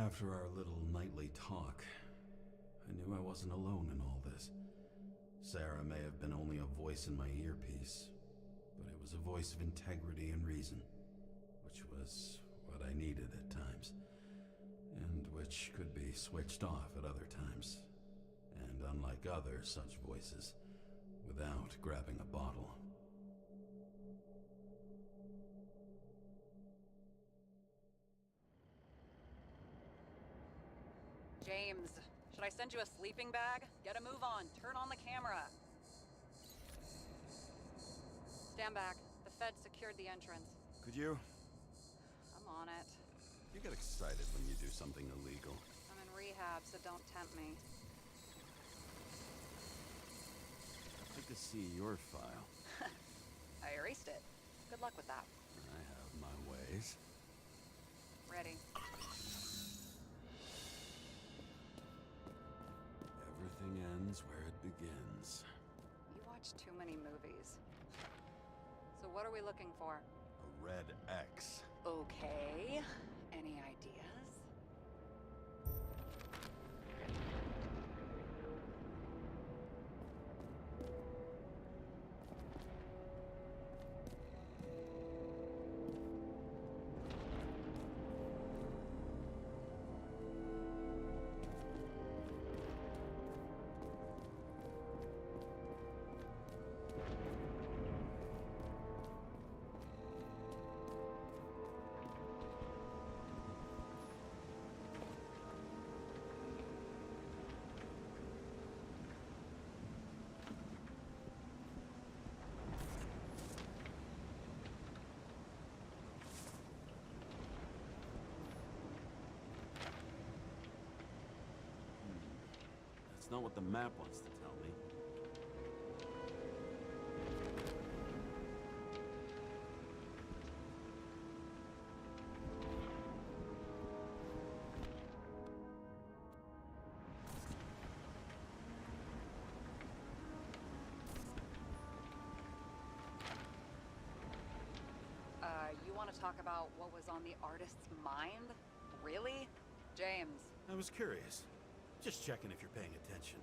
After our little nightly talk, I knew I wasn't alone in all this. Sara may have been only a voice in my earpiece, but it was a voice of integrity and reason, which was what I needed at times, and which could be switched off at other times, and unlike other such voices, without grabbing a bottle. James, should I send you a sleeping bag? Get a move on. Turn on the camera. Stand back. The Fed secured the entrance. Could you? I'm on it. You get excited when you do something illegal. I'm in rehab, so don't tempt me. I'd like to see your file. I erased it. Good luck with that. I have my ways. Ready. Everything ends where it begins. You watch too many movies. So what are we looking for? A red X. Okay. Any ideas? That's not what the map wants to tell me. You want to talk about what was on the artist's mind? Really? James. I was curious. Just checking if you're paying attention.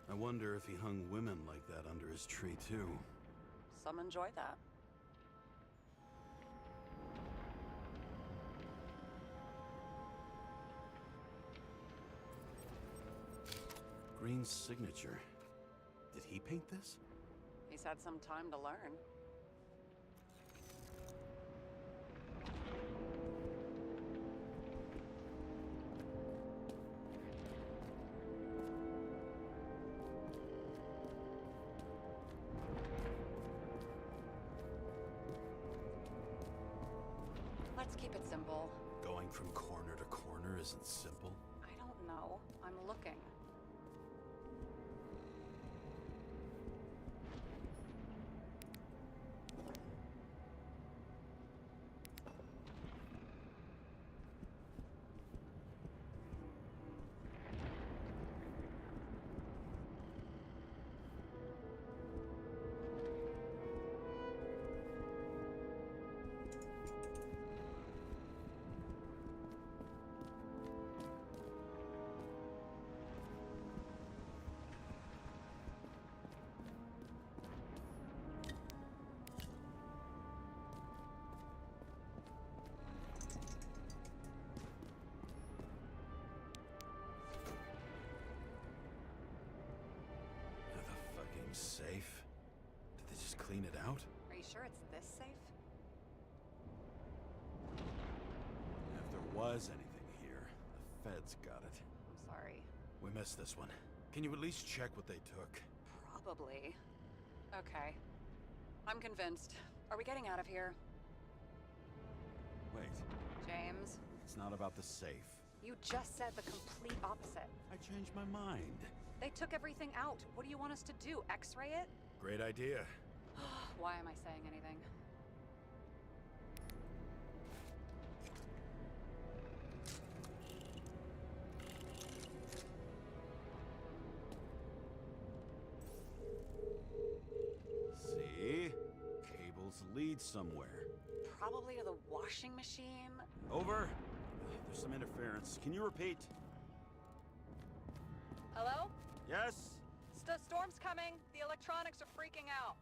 I wonder if he hung women like that under his tree, too. Some enjoy that. Green's signature. Did he paint this? He's had some time to learn. Let's keep it simple. Going from corner to corner isn't simple. I don't know. I'm looking. Safe? Did they just clean it out? Are you sure it's this safe? If there was anything here, the feds got it. I'm sorry. We missed this one. Can you at least check what they took? Probably. Okay. I'm convinced. Are we getting out of here? Wait. James? It's not about the safe. You just said the complete opposite. I changed my mind. They took everything out. What do you want us to do? X-ray it? Great idea. Why am I saying anything? lead somewhere. Probably to the washing machine. Over. There's some interference. Can you repeat? Hello? Yes? Storm's coming. The electronics are freaking out.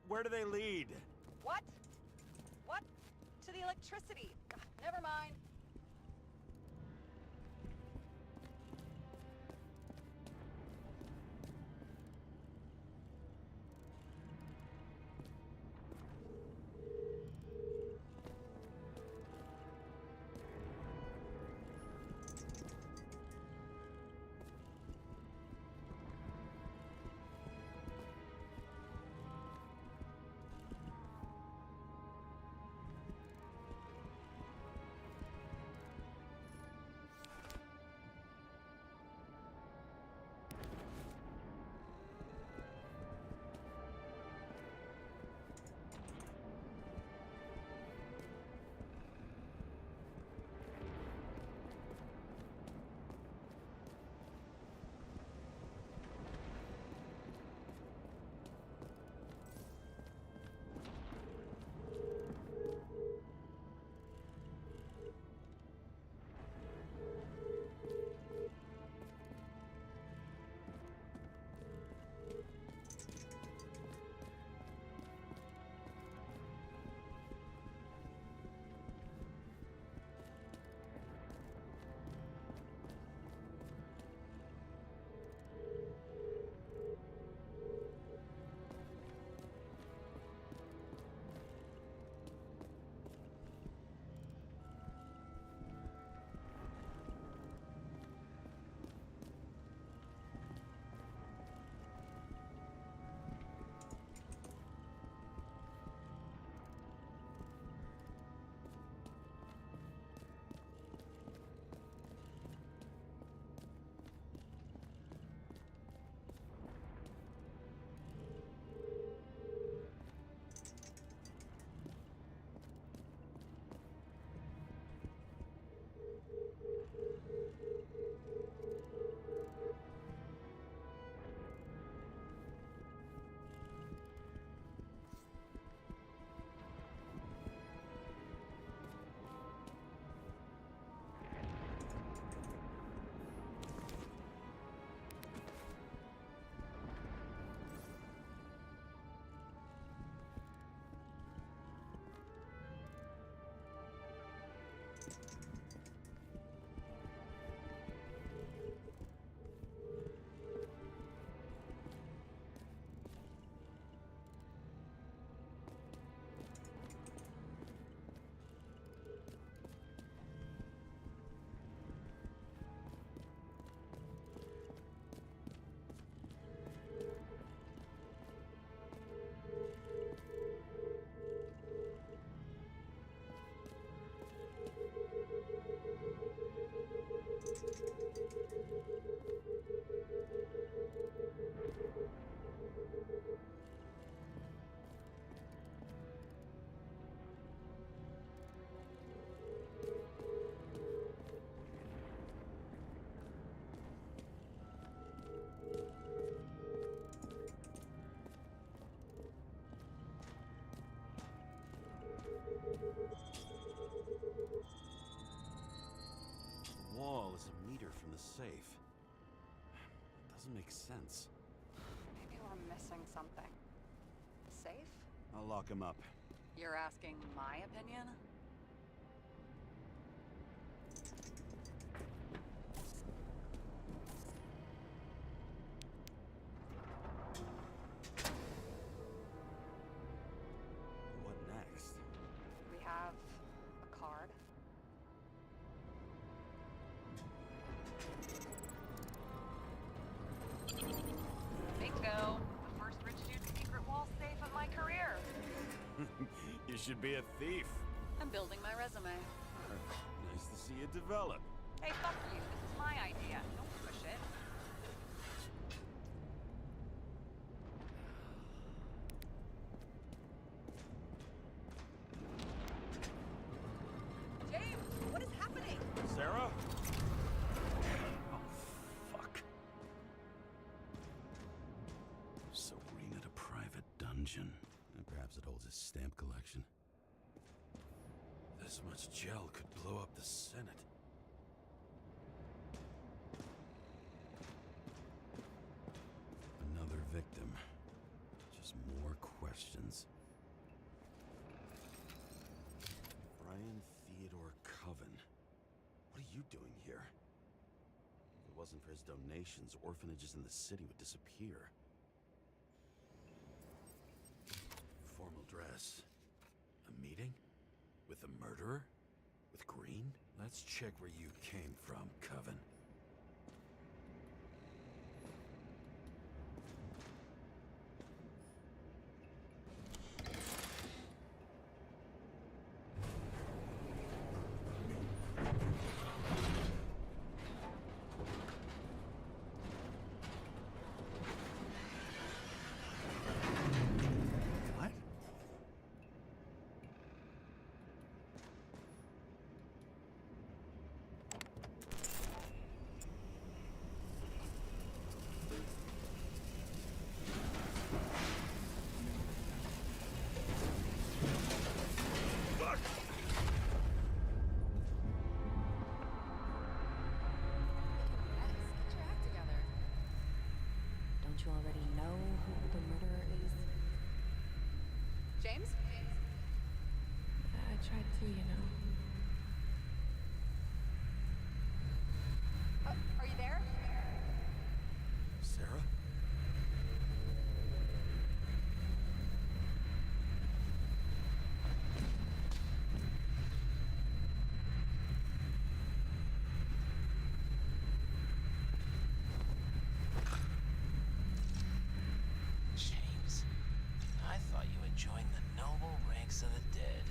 Where do they lead? What? What? To the electricity. Never mind. Wall is a meter from the safe. Doesn't make sense. Maybe we're missing something. Safe? I'll lock him up. You're asking my opinion? What next? We have a card. Bingo! The first rich dude's secret wall safe of my career. You should be a thief. I'm building my resume. Nice to see it develop. Hey, fuck you. This is my idea. Don't push it. James, what is happening? Sarah? Oh, fuck. Serene at a private dungeon. And perhaps it holds his stamp collection. this much gel could blow up the Senate. Another victim. Just more questions. Brian Theodore Coven. What are you doing here? If it wasn't for his donations, orphanages in the city would disappear. Formal dress. A meeting? With a murderer? With Green? Let's check where you came from, Coven. Don't you already know who the murderer is? James? I tried to, you know. Are you there? Sarah? James, I thought you had joined the noble ranks of the dead.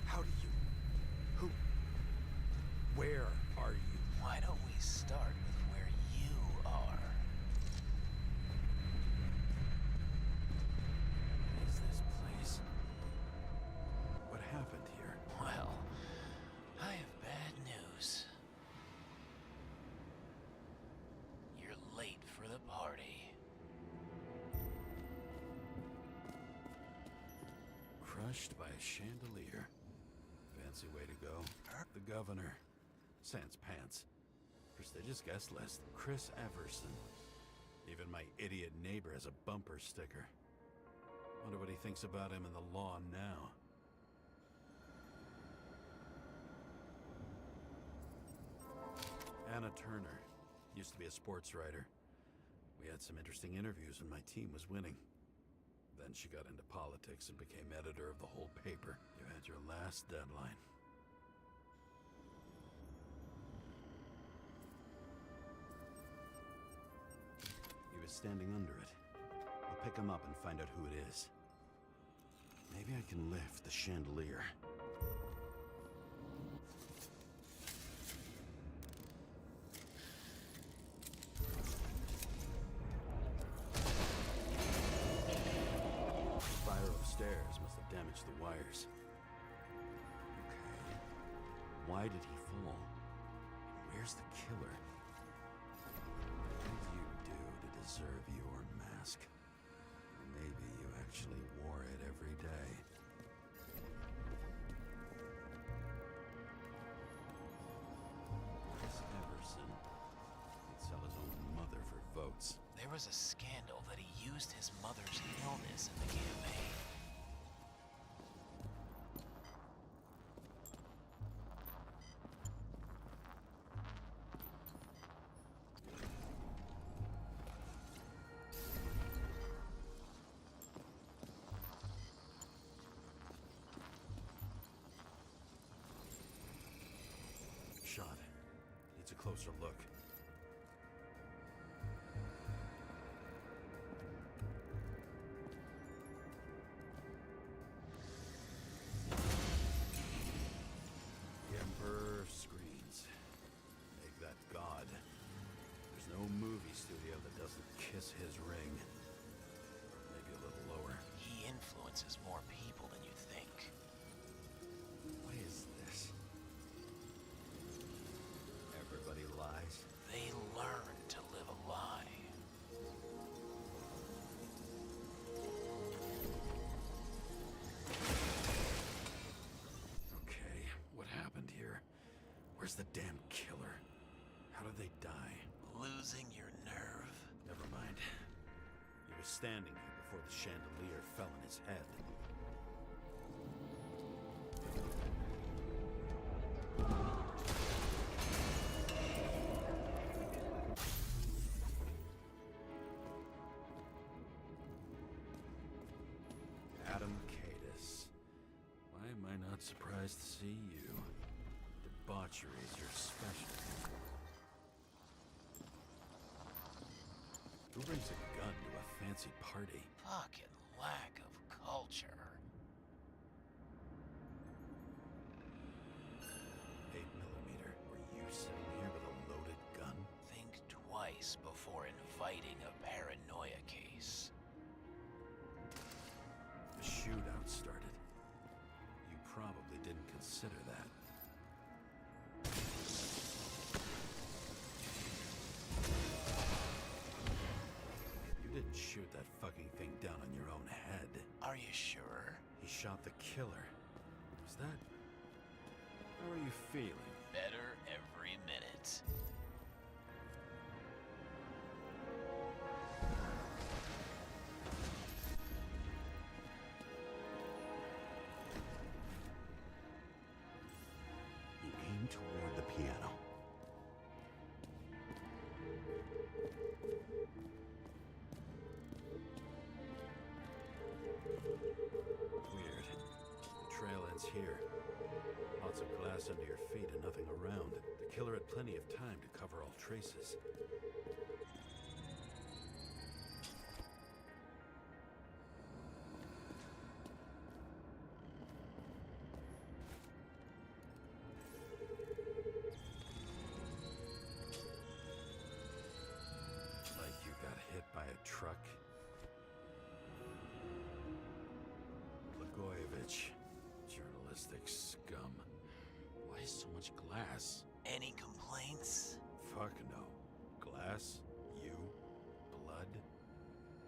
How do you... Who... Where are you? Why don't we start with where you are? What is this place? What happened here? Well, I have bad news. You're late for the party. Crushed by a chandelier. Fancy way to go. The governor. Sans pants. Prestigious guest list. Chris Everson. Even my idiot neighbor has a bumper sticker. Wonder what he thinks about him in the law now. Anna Turner. Used to be a sports writer. We had some interesting interviews when my team was winning. Then she got into politics and became editor of the whole paper. You had your last deadline. He was standing under it. I'll pick him up and find out who it is. Maybe I can lift the chandelier. Fire upstairs must have damaged the wires. Okay. Why did he fall? And where's the killer? What did you do to deserve your mask? Maybe you actually wore it every day. Chris Everson. He'd sell his own mother for votes. There was a scandal that he used his mother's illness in the campaign. Shot. Needs a closer look. The Emperor screens. Make that God. There's no movie studio that doesn't kiss his ring. Maybe a little lower. He influences more people than you think. What is this? Everybody lies. Where's the damn killer? How did they die? Losing your nerve? Never mind. He was standing here before the chandelier fell on his head. Why am I not surprised to see you? Debauchery is your specialty. Who brings a gun to a fancy party? Fucking lack of culture. 8mm. Were you sitting here with a loaded gun? Think twice before inviting a paranoia case. The shootout started. You probably didn't consider that. You didn't shoot that fucking thing down on your own head. Are you sure? He shot the killer. Was that... How are you feeling? Better every minute. He aimed toward the piano. Weird. The trail ends here. Lots of glass under your feet and nothing around. The killer had plenty of time to cover all traces. Like you got hit by a truck. Journalistic scum. Why so much glass? Any complaints? Fuck no. Glass, you, blood.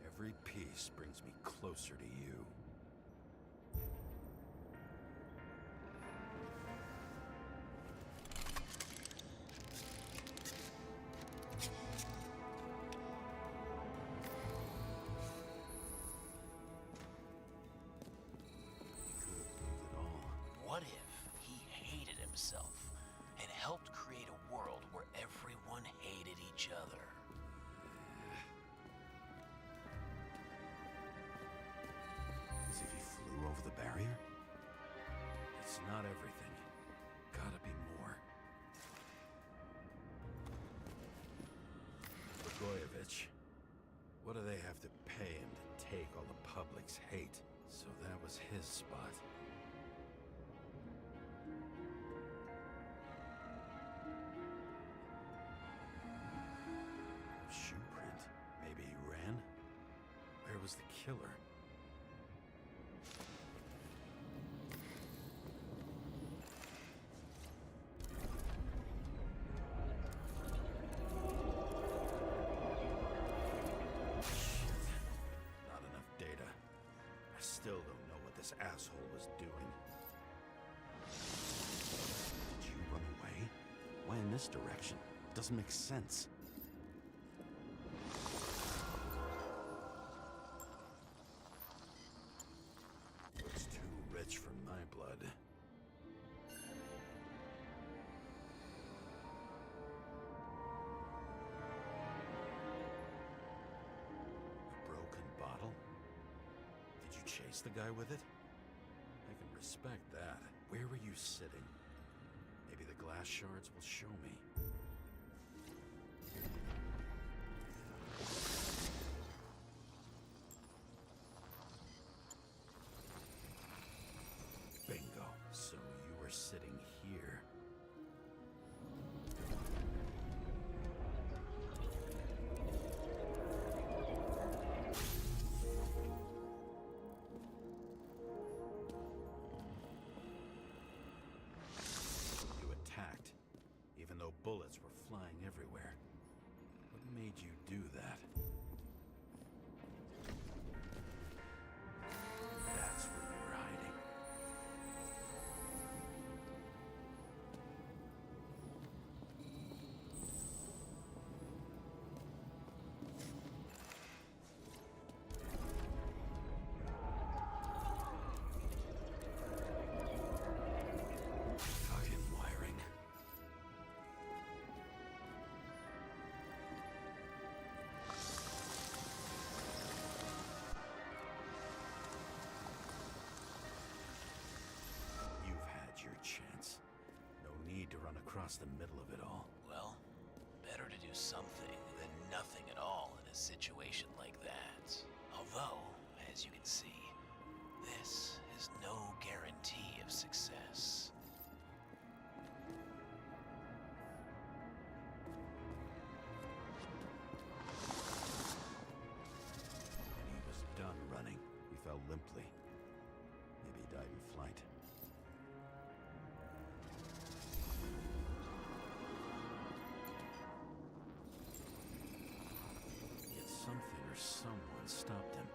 Every piece brings me closer to you. What if he hated himself and helped create a world where everyone hated each other? As if he flew over the barrier? It's not everything. Gotta be more. Blagojevich. What do they have to pay him to take all the public's hate? So that was his spot. Shoe print. Maybe he ran? Where was the killer? Not enough data. I still don't know what this asshole was doing. Did you run away? Why in this direction? Doesn't make sense. Looks too rich for my blood. A broken bottle? Did you chase the guy with it? I can respect that. Where were you sitting? Maybe the glass shards will show me. Bingo. So you were sitting here. You attacked, even though bullets were across the middle of it all. Well, better to do something than nothing at all in a situation like that. Although, as you can see, this is no guarantee of success. And he was done running. He fell limply. Maybe he died in flight. Yet something or someone stopped him.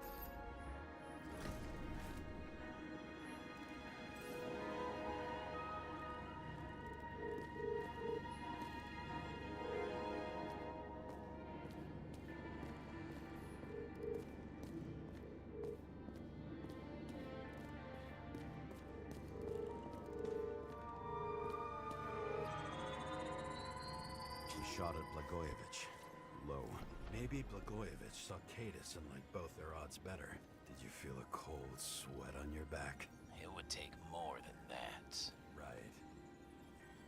He shot at Blagojevich. Low. Maybe Blagojevich saw Cadis and liked both their odds better. Did you feel a cold sweat on your back? It would take more than that. Right.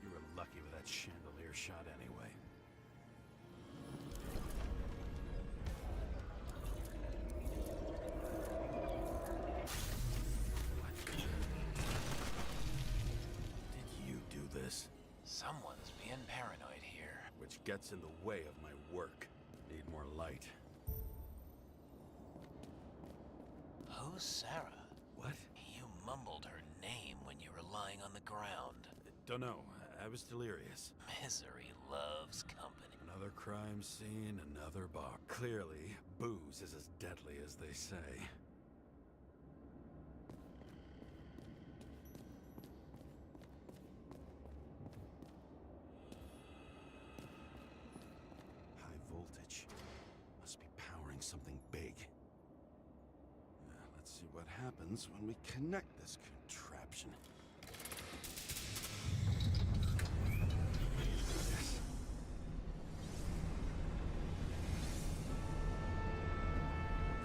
You were lucky with that chandelier shot anyway. What? Did you do this? Someone's being paranoid here. Which gets in the way of my work. Need more light. Who's Sara? What? You mumbled her name when you were lying on the ground. Don't know. I was delirious. Misery loves company. Another crime scene, another bar. Clearly, booze is as deadly as they say. High voltage. Must be powering something big. Let's see what happens when we connect this contraption.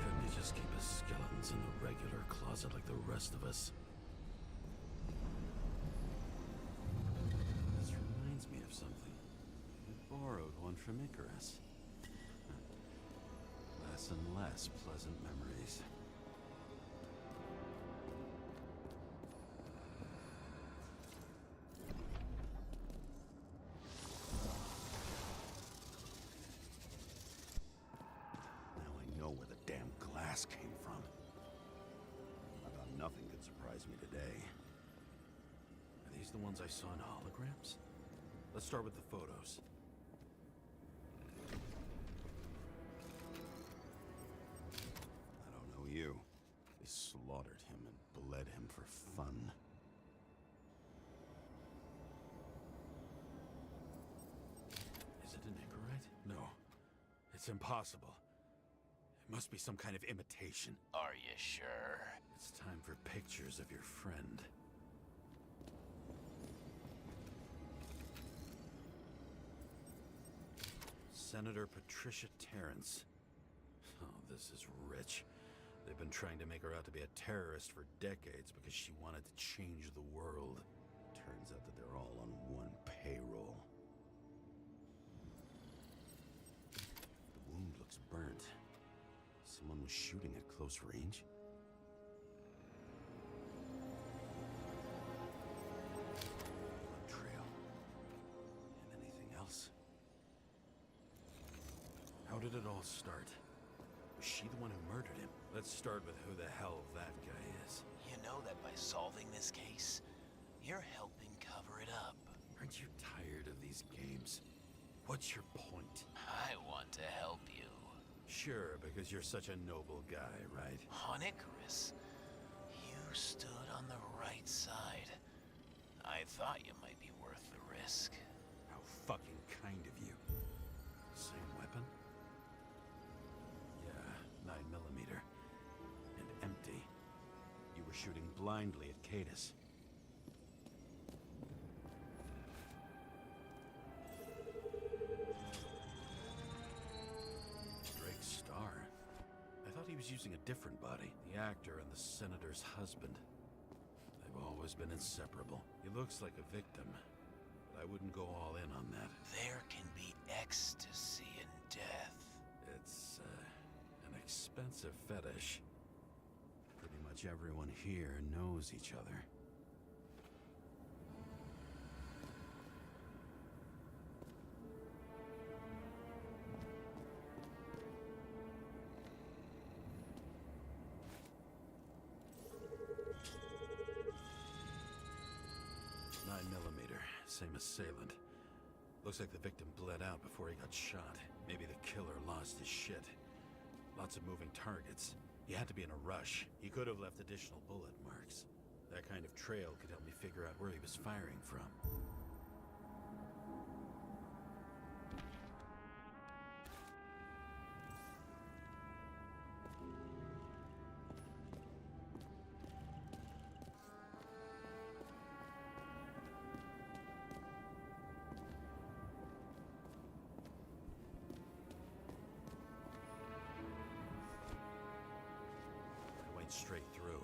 Couldn't you just keep his skeletons in the regular closet like the rest of us? This reminds me of something. I borrowed one from Icarus. Less and less pleasant memories. Now I know where the damn glass came from. I thought nothing could surprise me today. Are these the ones I saw in holograms? Let's start with the photos. I don't know you. They slaughtered him and bled him for fun. Is it an Icarite? No. It's impossible. It must be some kind of imitation. Are you sure? It's time for pictures of your friend. Senator Patricia Terrence. Oh, this is rich. They've been trying to make her out to be a terrorist for decades because she wanted to change the world. Turns out that they're all on one payroll. The wound looks burnt. Someone was shooting at close range? Blood trail. And anything else? How did it all start? Was she the one who murdered him? Let's start with who the hell that guy is. You know that by solving this case, you're helping cover it up. Aren't you tired of these games? What's your point? I want to help you. Sure, because you're such a noble guy, right? On Icarus, you stood on the right side. I thought you might be worth the risk. How fucking kind of you. Same weapon? Yeah, 9mm. And empty. You were shooting blindly at Cadis. He was using a different body. The actor and the senator's husband. They've always been inseparable. He looks like a victim, but I wouldn't go all in on that. There can be ecstasy in death. It's, an expensive fetish. Pretty much everyone here knows each other. Same assailant. Looks like the victim bled out before he got shot. Maybe the killer lost his shit. Lots of moving targets. He had to be in a rush. He could have left additional bullet marks. That kind of trail could help me figure out where he was firing from. Straight through.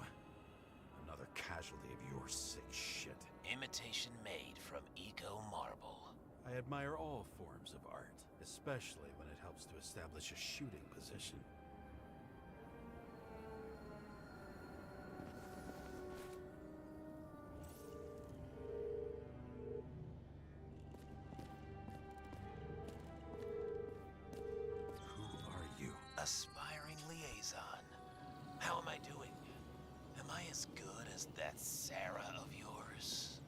Another casualty of your sick shit. Imitation made from eco marble. I admire all forms of art, especially when it helps to establish a shooting position. Who are you? Aspiring liaison. How am I doing? Am I as good as that Sara of yours?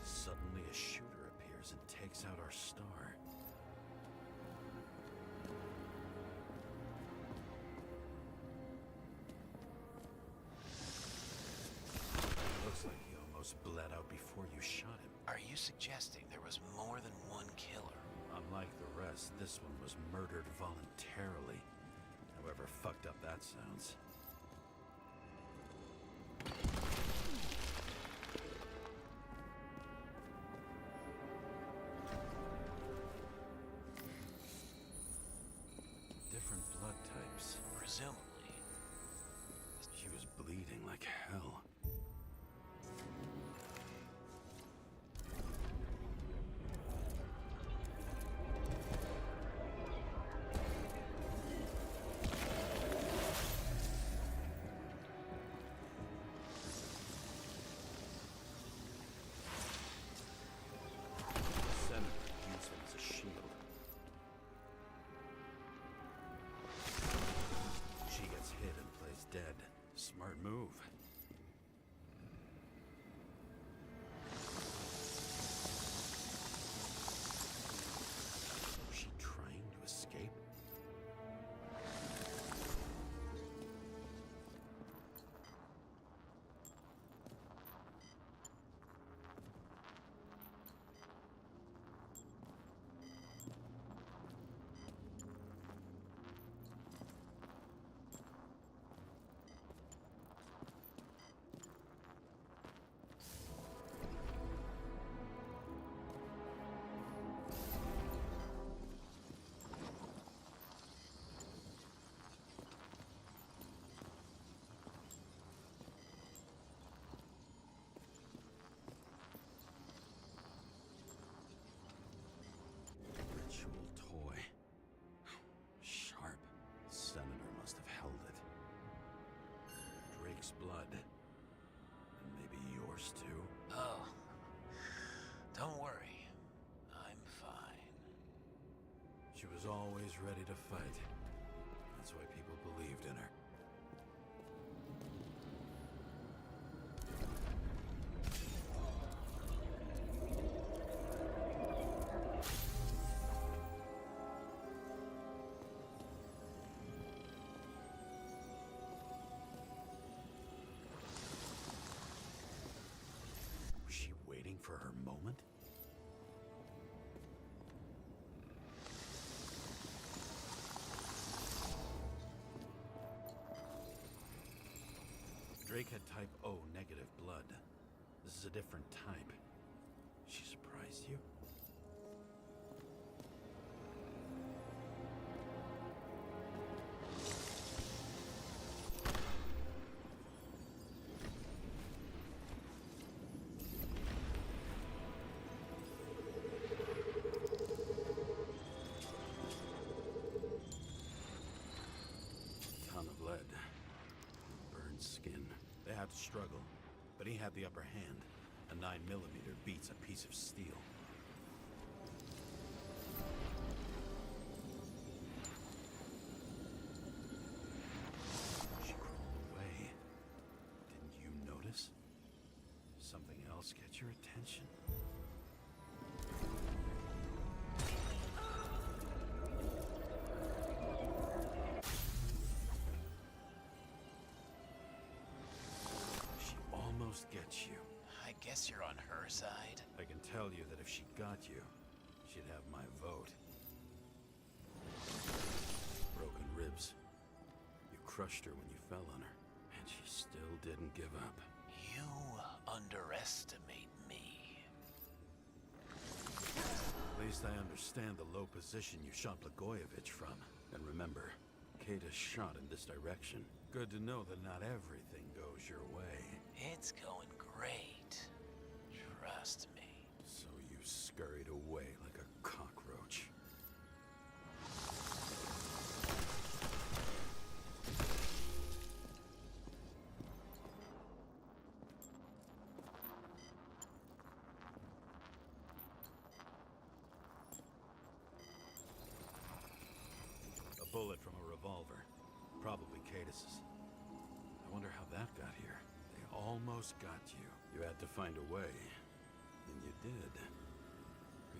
Suddenly a shooter appears and takes out our star. Looks like he almost bled out before you shot him. Are you suggesting there was more than one killer? Unlike the rest, this one was murdered voluntarily. However fucked up that sounds. Different blood types. Presumably. She was bleeding like hell. Dead. Smart move. Was she trying to escape? Blood. And maybe yours too. Oh. Don't worry. I'm fine. She was always ready to fight. That's why people believed in her. For her moment? Drake had type O negative blood. This is a different type. She surprised you? Ton of lead. Burned skin. They had to struggle, but he had the upper hand. A 9mm beats a piece of steel. She crawled away. Didn't you notice? Something else get your attention? She almost gets you. I guess you're on her side. I can tell you that if she got you, she'd have my vote. Broken ribs. You crushed her when you fell on her, and she still didn't give up. You underestimate me. At least I understand the low position you shot Blagojevich from. And remember, Kata's shot in this direction. Good to know that not everything goes your way. It's going great. Trust me. So you scurried away like a cockroach. A bullet from a revolver. Probably Cadis's. I wonder how that got here. They almost got you. You had to find a way. And you did.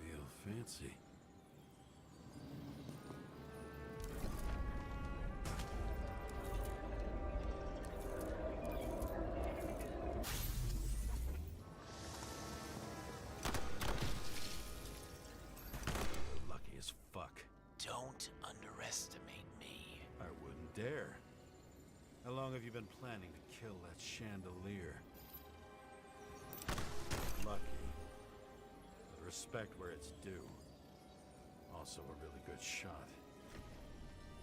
Real fancy. Lucky as fuck. Don't underestimate me. I wouldn't dare. How long have you been planning to kill that chandelier? Lucky. But respect where it's due. Also a really good shot.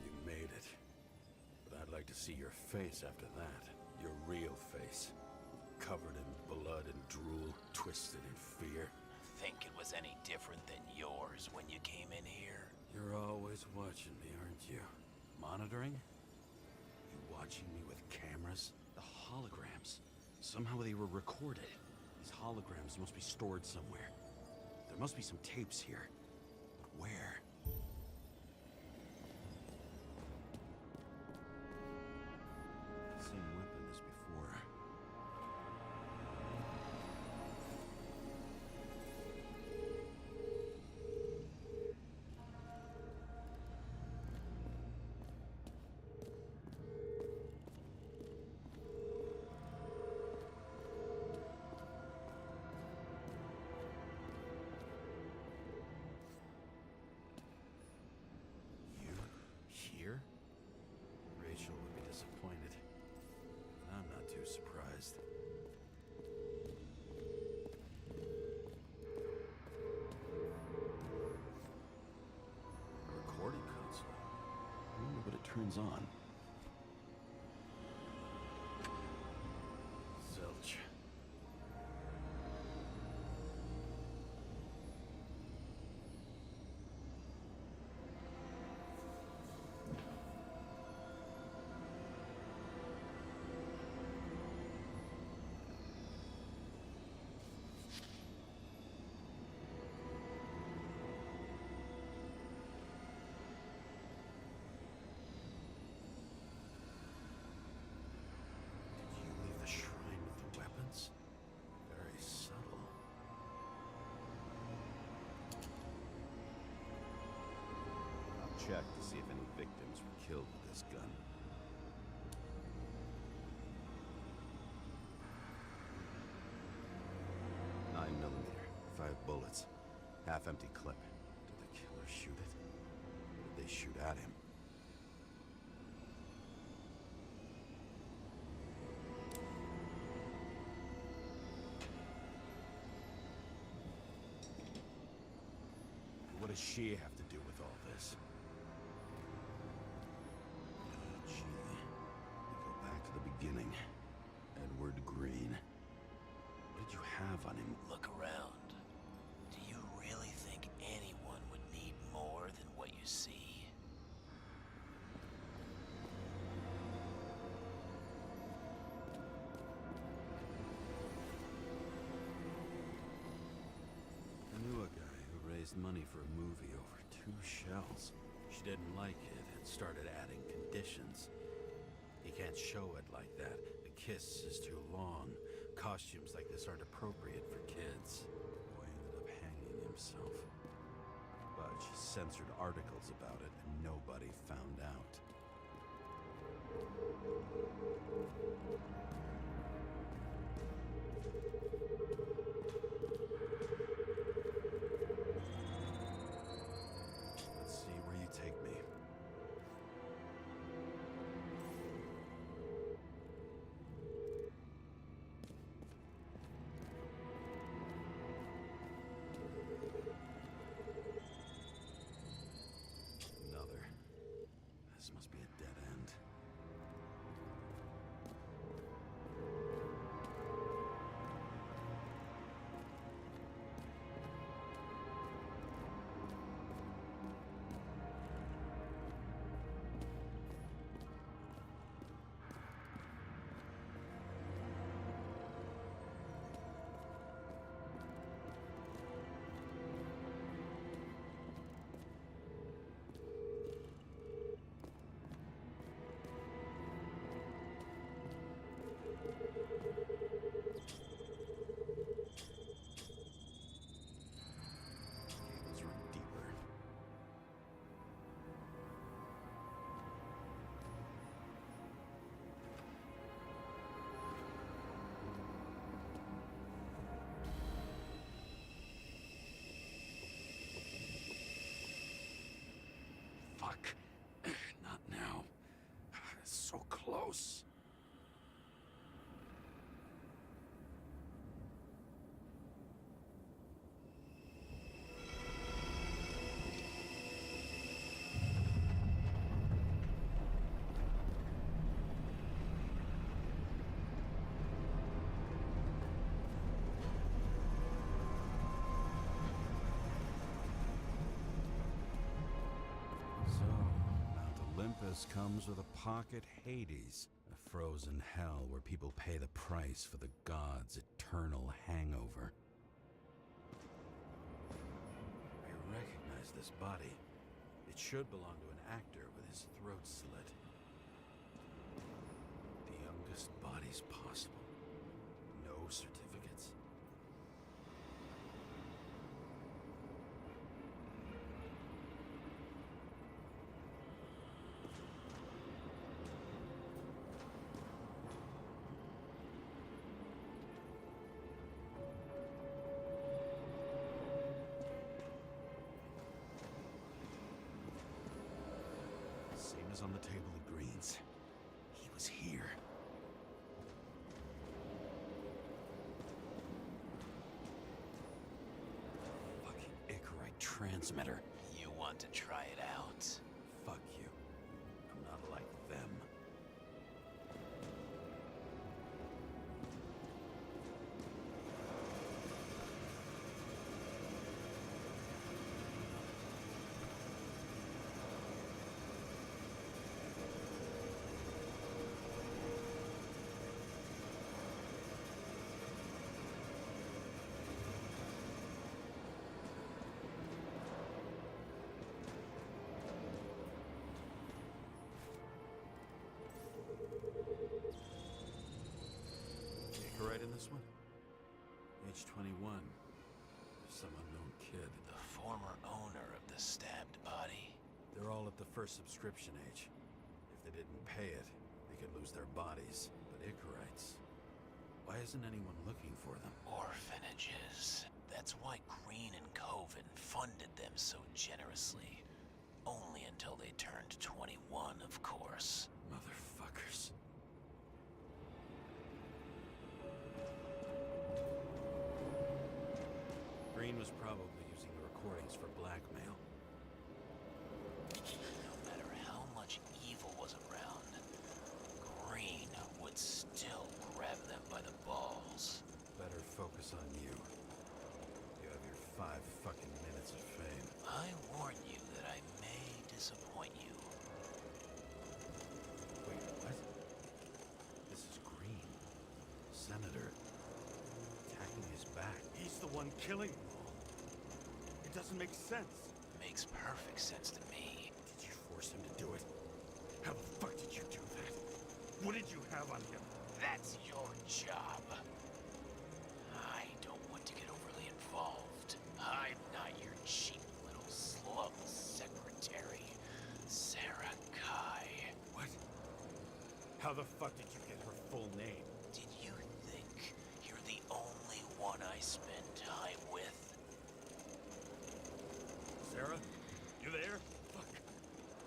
You made it. But I'd like to see your face after that. Your real face. Covered in blood and drool, twisted in fear. Think it was any different than yours when you came in here? You're always watching me, aren't you? Monitoring? You watching me with cameras? The holograms. Somehow they were recorded. These holograms must be stored somewhere. There must be some tapes here. But where? Same weapon as before. Here? Rachel would be disappointed. And I'm not too surprised. A recording console. I wonder what it turns on. Zilch. Did you leave the shrine with the weapons? Very subtle. I'll check to see if any victims were killed with this gun. Nine millimeter, 5 bullets, half-empty clip. Did the killer shoot it? Or did they shoot at him? does she have to do with all this? Gee, we go back to the beginning. Edward Green. What did you have on him? Look around. Do you really think anyone would need more than what you see? I knew a guy who raised money for a movie over 2 shells. She didn't like it and started adding conditions. You can't show it like that. The kiss is too long. Costumes like this aren't appropriate for kids. The boy ended up hanging himself. But she censored articles about it and nobody found out. Let's see where you take me. Another. This must be a dead end. Cables run deeper. Fuck. Not now. So close. So, Mount Olympus comes with a pocket Hades, a frozen hell where people pay the price for the gods' eternal hangover. I recognize this body. It should belong to an actor with his throat slit. The youngest bodies possible. No certificates. Same as on the table of greens. He was here. Fucking Icarite transmitter. You want to try it out? Fuck you. I'm not like them. Icarite in this one? Age 21. Some unknown kid. The former owner of the stabbed body. They're all at the first subscription age. If they didn't pay it, they could lose their bodies. But Icarites, why isn't anyone looking for them? Orphanages. That's why Green and Coven funded them so generously. Only until they turned 21, of course. Motherfuckers. Green was probably using the recordings for blackmail. No matter how much evil was around, Green would still grab them by the balls. Better focus on you. You have your 5 fucking minutes of fame. I warn you that I may disappoint you. Wait, what? This is Green. Senator. Attacking his back. He's the one killing them all. It doesn't make sense. Makes perfect sense to me. Did you force him to do it? How the fuck did you do that? What did you have on him? That's your job. I don't want to get overly involved. I'm not your cheap little slum secretary, Sara Kai. What? How the fuck did you get her full name? Did you think you're the only one I spend time with? Sarah? You there? Fuck.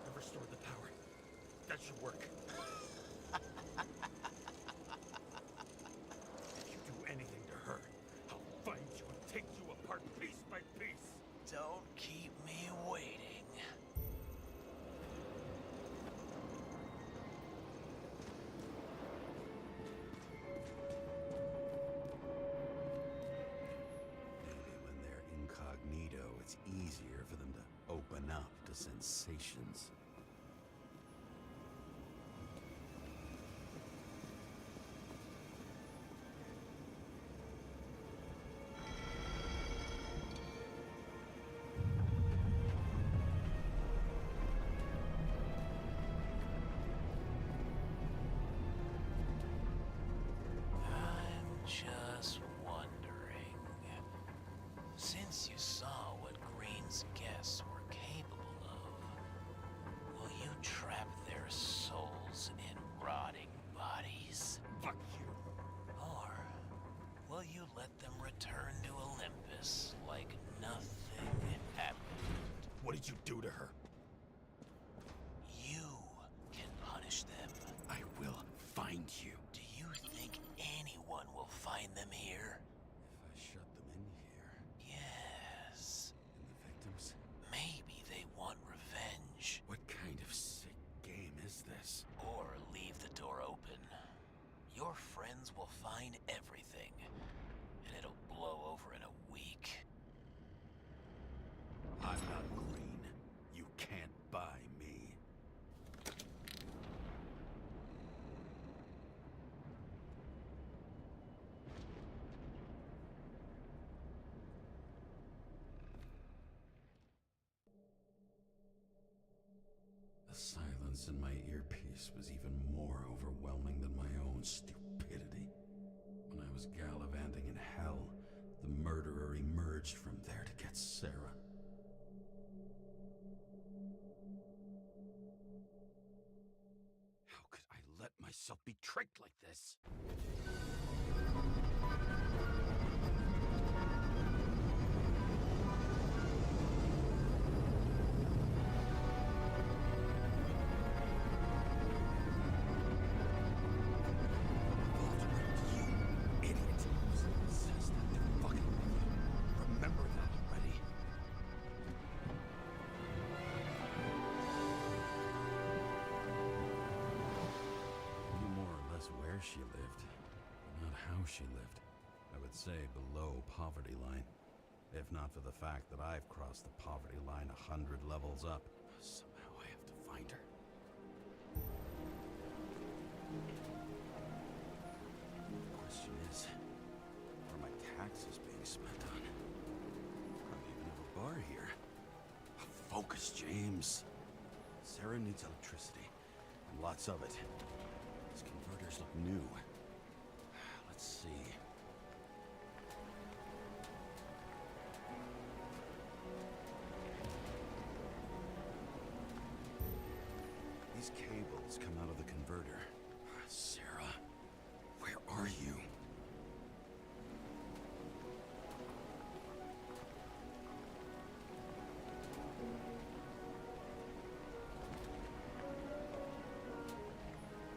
I've restored the power. That should work. If you do anything to her, I'll find you and take you apart piece by piece. Don't keep me waiting. Maybe when they're incognito, it's easier for them to open up to sensations. I'm just wondering, since you saw what Green's guests were capable of, will you trap their souls in rotting bodies? Fuck you. Or will you let them return to Olympus like nothing happened? What did you do to her? You can punish them. I will find you. Do you think anyone will find them here? If I shut them in here, Yes. and the victims, Maybe they want revenge. what kind of sick game is this? Or leave the door open. Your friends will find everything, and it'll blow over in a week. I'm not Green. You can't buy me. The silence in my earpiece was even more overwhelming than my own stupidity. When I was gallivanting in hell, the murderer emerged from there to get Sarah. How could I let myself be tricked like this? You idiot. Says that to fucking me. Remember that already. Knew more or less where she lived, but not how she lived. I would say below poverty line, if not for the fact that I've crossed the poverty line 100 levels up. Somehow I have to find her. The question is, what are my taxes being spent on? I don't even have a bar here. Focus, James. Sarah needs electricity, and lots of it. These converters look new. Let's see. These cables come out of the converter. Sarah, where are you?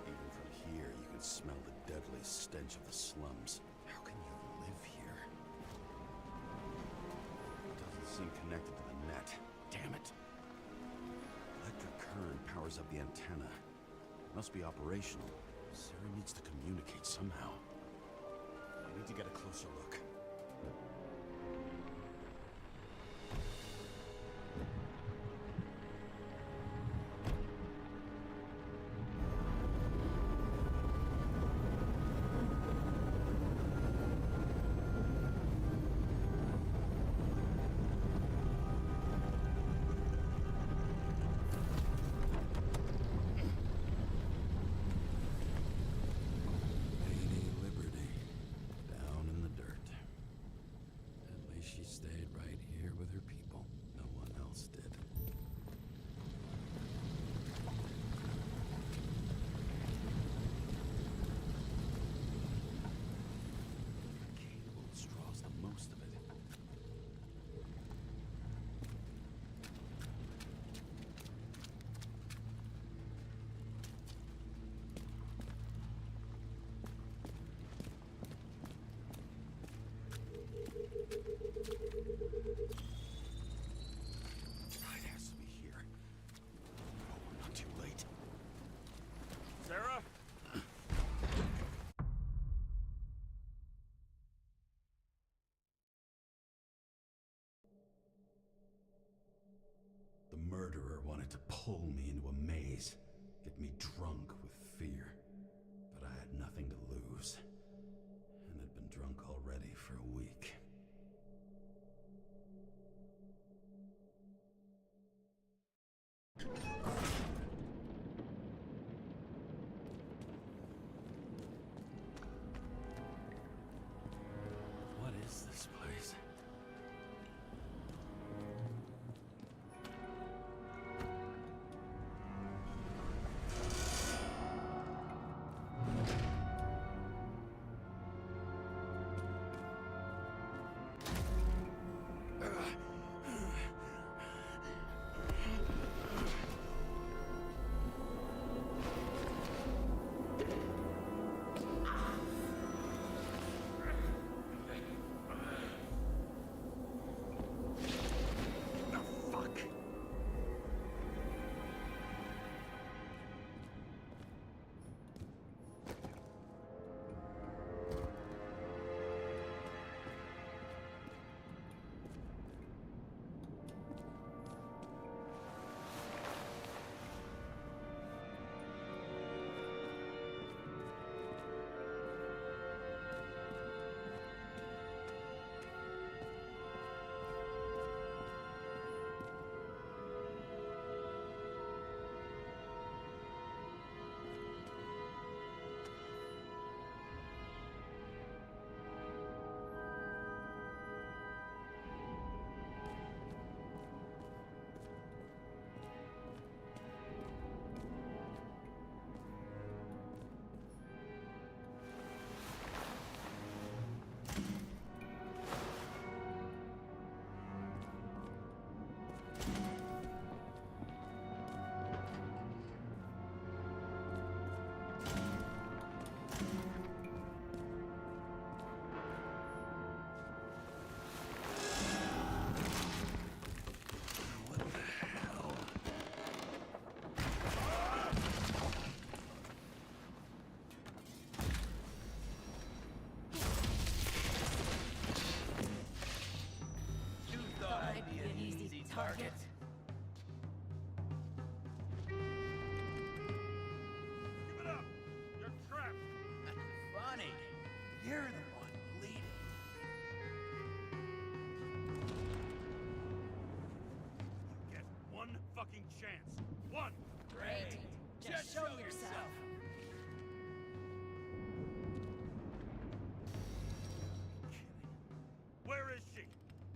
Even from here, you can smell the deadly stench of the slums. How can you live here? It doesn't seem connected to the net. Damn it. Electric current powers up the antenna. It must be operational. Sarah needs to communicate somehow. I need to get a closer look. Stayed right here with her people. No one else did. The cable straws the most of it. It has to be here. Oh, we're not too late. Sarah? The murderer wanted to pull me into a maze, get me drunk with fear. But I had nothing to lose, and had been drunk already for a week. What is this place? Target. Give it up! You're trapped! Funny. You're the one leading. You get one fucking chance. One! Great. Just show yourself. Where is she?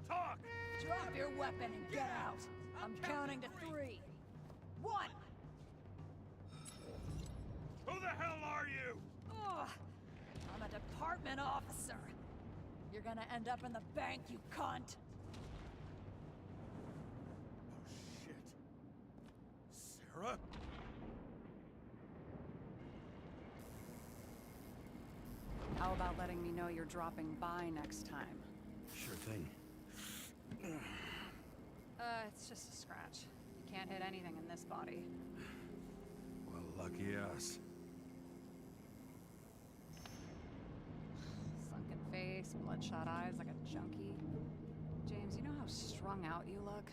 Talk! Drop your weapon and get out. I'm counting to 3. 1. Who the hell are you? Ugh. I'm a department officer. You're gonna end up in the bank, you cunt. Oh shit. Sarah? How about letting me know you're dropping by next time? Sure thing. It's just a scratch. You can't hit anything in this body. Well, lucky us. Sunken face, bloodshot eyes like a junkie. James, you know how strung out you look?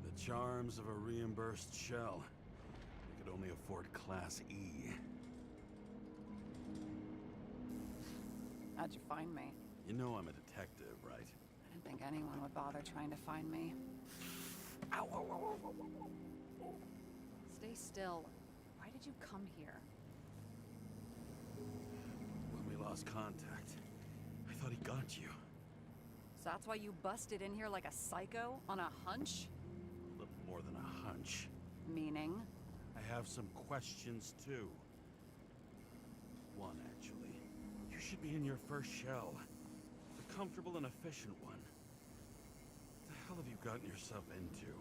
The charms of a reimbursed shell. I could only afford Class E. How'd you find me? You know I'm a detective, right? I didn't think anyone would bother trying to find me. Ow, ow, ow, ow, ow, ow. Stay still. Why did you come here? When we lost contact, I thought he got you. So that's why you busted in here like a psycho on a hunch? A little more than a hunch. Meaning? I have some questions, too. One, actually. You should be in your first shell. A comfortable and efficient one. What the hell have you gotten yourself into?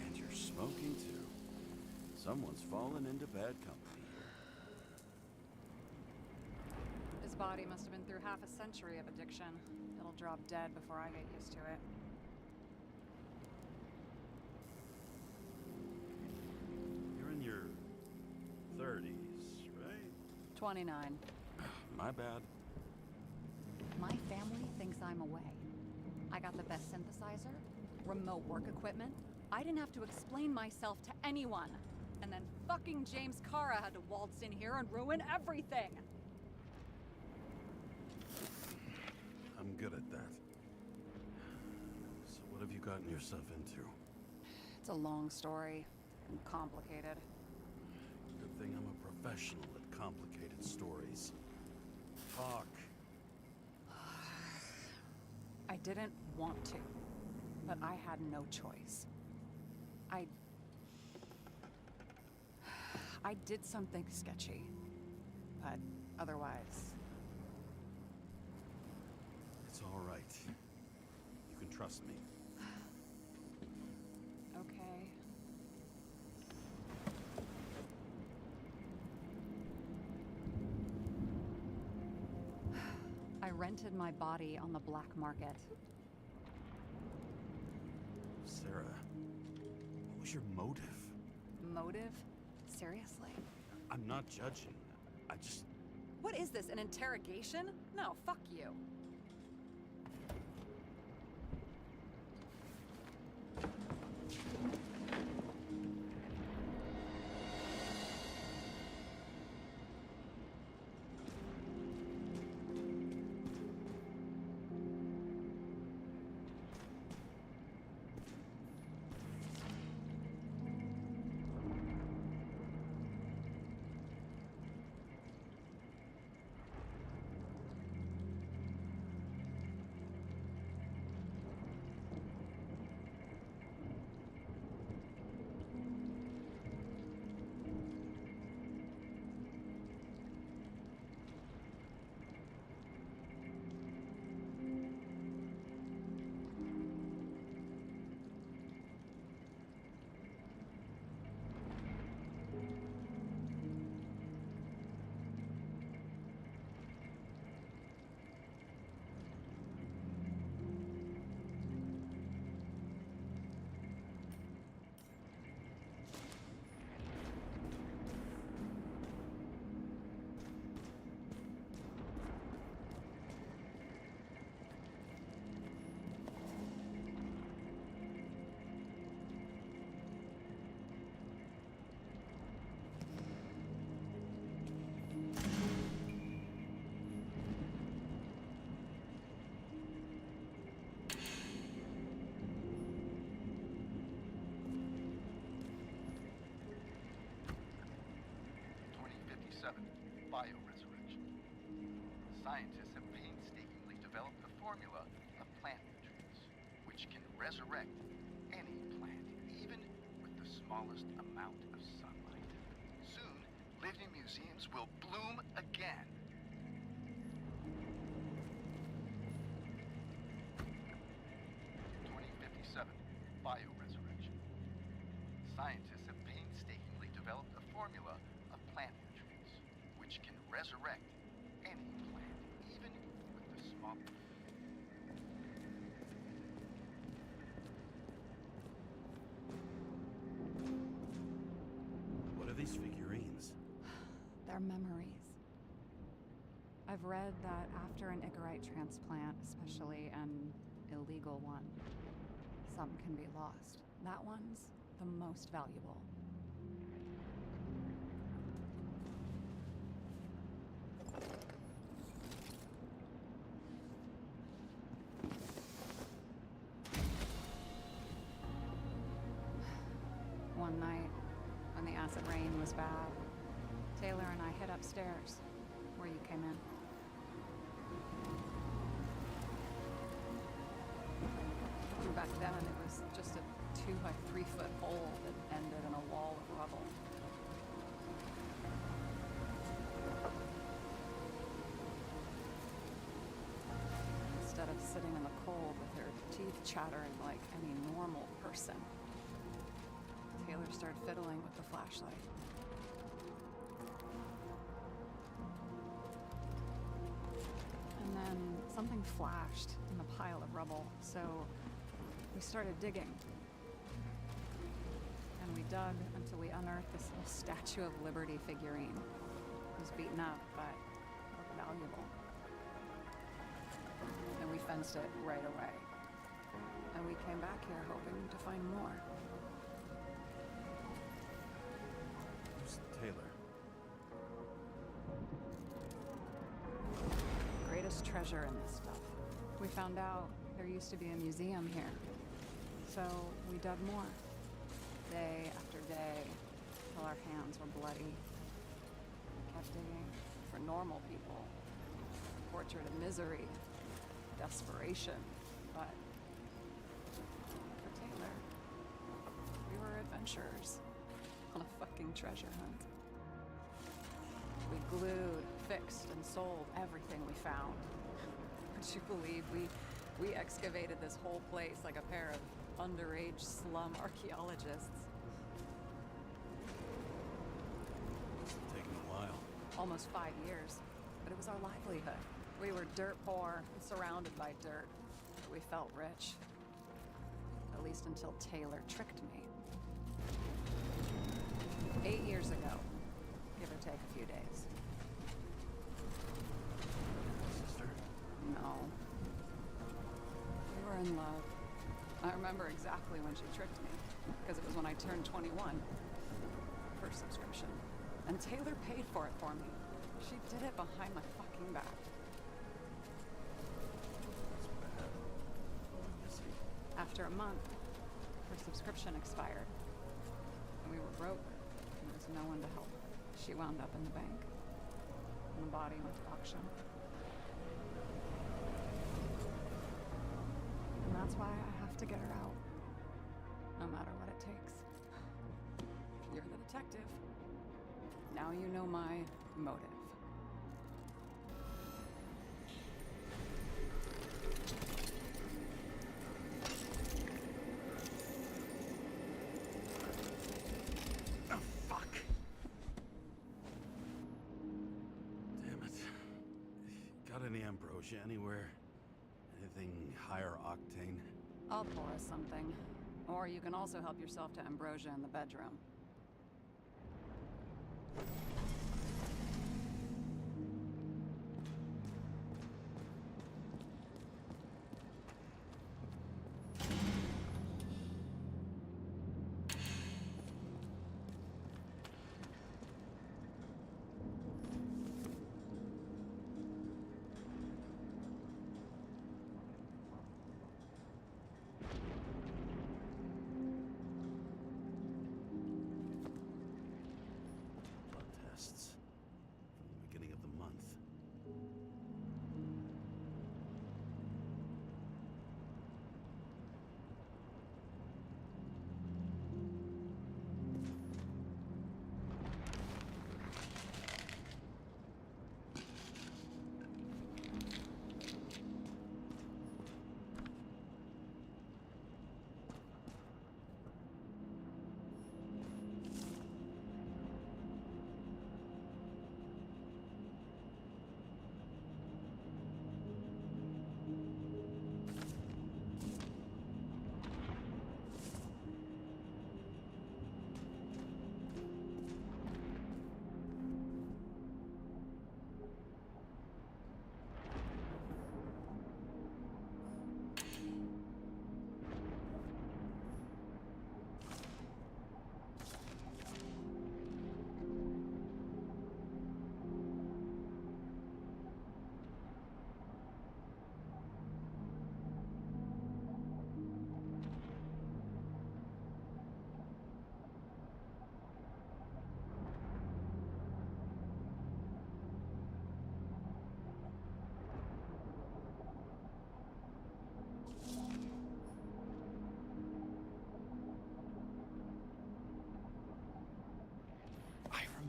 And you're smoking, too. Someone's fallen into bad company here. His body must have been through half a century of addiction. It'll drop dead before I get used to it. You're in your 30s, right? 29. My bad. My family thinks I'm away. I got the best synthesizer, remote work equipment. I didn't have to explain myself to anyone. And then fucking James Karra had to waltz in here and ruin everything. I'm good at that. So what have you gotten yourself into? It's a long story and complicated. Good thing I'm a professional at complicated stories. Talk. I didn't want to, but I had no choice. I did something sketchy, but otherwise... It's all right. You can trust me. Okay. I rented my body on the black market. Sarah, what was your motive? Motive? Seriously? I'm not judging. I just... What is this, an interrogation? No, fuck you. Bioresurrection. Scientists have painstakingly developed the formula of plant nutrients, which can resurrect any plant, even with the smallest amount of sunlight. Soon, living museums will bloom again. Scientists have painstakingly developed a formula of plant nutrients, which can resurrect any plant, even with the small... What are these figurines? They're memories. I've read that after an Icarite transplant, especially an illegal one, some can be lost. That one's the most valuable. One night, when the acid rain was bad, Taylor and I hid upstairs, where you came in. Back then, it was just a 2 by 3 foot hole that ended in a wall of rubble. Instead of sitting in the cold with her teeth chattering like any normal person, Taylor started fiddling with the flashlight. And then something flashed in the pile of rubble, so we started digging. And we dug until we unearthed this little Statue of Liberty figurine. It was beaten up, but looked valuable. And we fenced it right away. And we came back here hoping to find more. Who's Taylor? Greatest treasure in this stuff. We found out there used to be a museum here. So we dug more, day after day, till our hands were bloody. We kept digging for normal people, portrait of misery, desperation, but for Taylor, we were adventurers on a fucking treasure hunt. We glued, fixed, and sold everything we found. Would you believe we excavated this whole place like a pair of underage slum archaeologists. It's taken a while. Almost 5 years, but it was our livelihood. We were dirt poor and surrounded by dirt, but we felt rich. At least until Taylor tricked me. 8 years ago, give or take a few days. Sister? No. We were in love. I remember exactly when she tricked me, because it was when I turned 21. First subscription. And Taylor paid for it for me. She did it behind my fucking back. That's bad. Missy. After a month, her subscription expired. And we were broke, and there was no one to help. She wound up in the bank. And the body went to auction. And that's why I have to get her out. No matter what it takes. You're the detective. Now you know my motive. Oh, fuck. Damn it. Got any ambrosia anywhere? Anything higher octane? I'll pour us something. Or you can also help yourself to ambrosia in the bedroom. Blood test.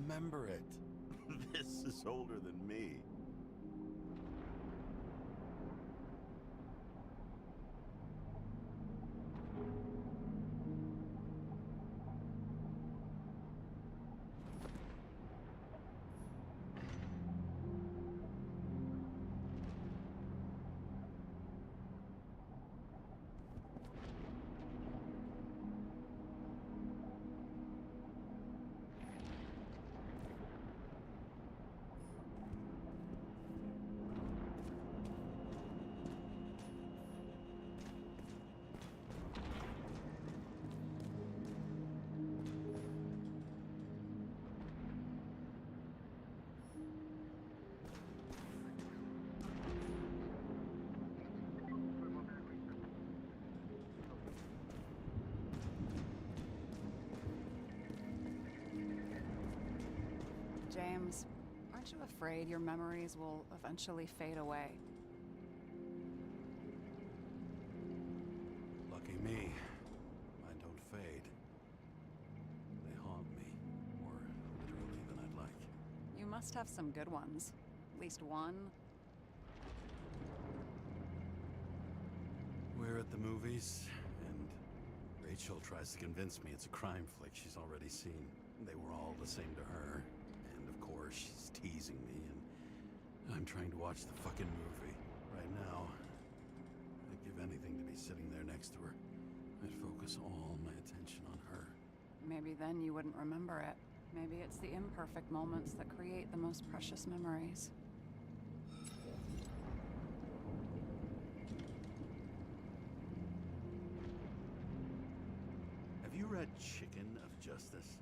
remember it. This is older than me. James, aren't you afraid your memories will eventually fade away? Lucky me. Mine don't fade. They haunt me, more literally than I'd like. You must have some good ones. At least one. We're at the movies, and Rachel tries to convince me it's a crime flick she's already seen. They were all the same to her. And of course, she's teasing me, and I'm trying to watch the fucking movie. Right now, I'd give anything to be sitting there next to her. I'd focus all my attention on her. Maybe then you wouldn't remember it. Maybe it's the imperfect moments that create the most precious memories. Have you read Chicken of Justice?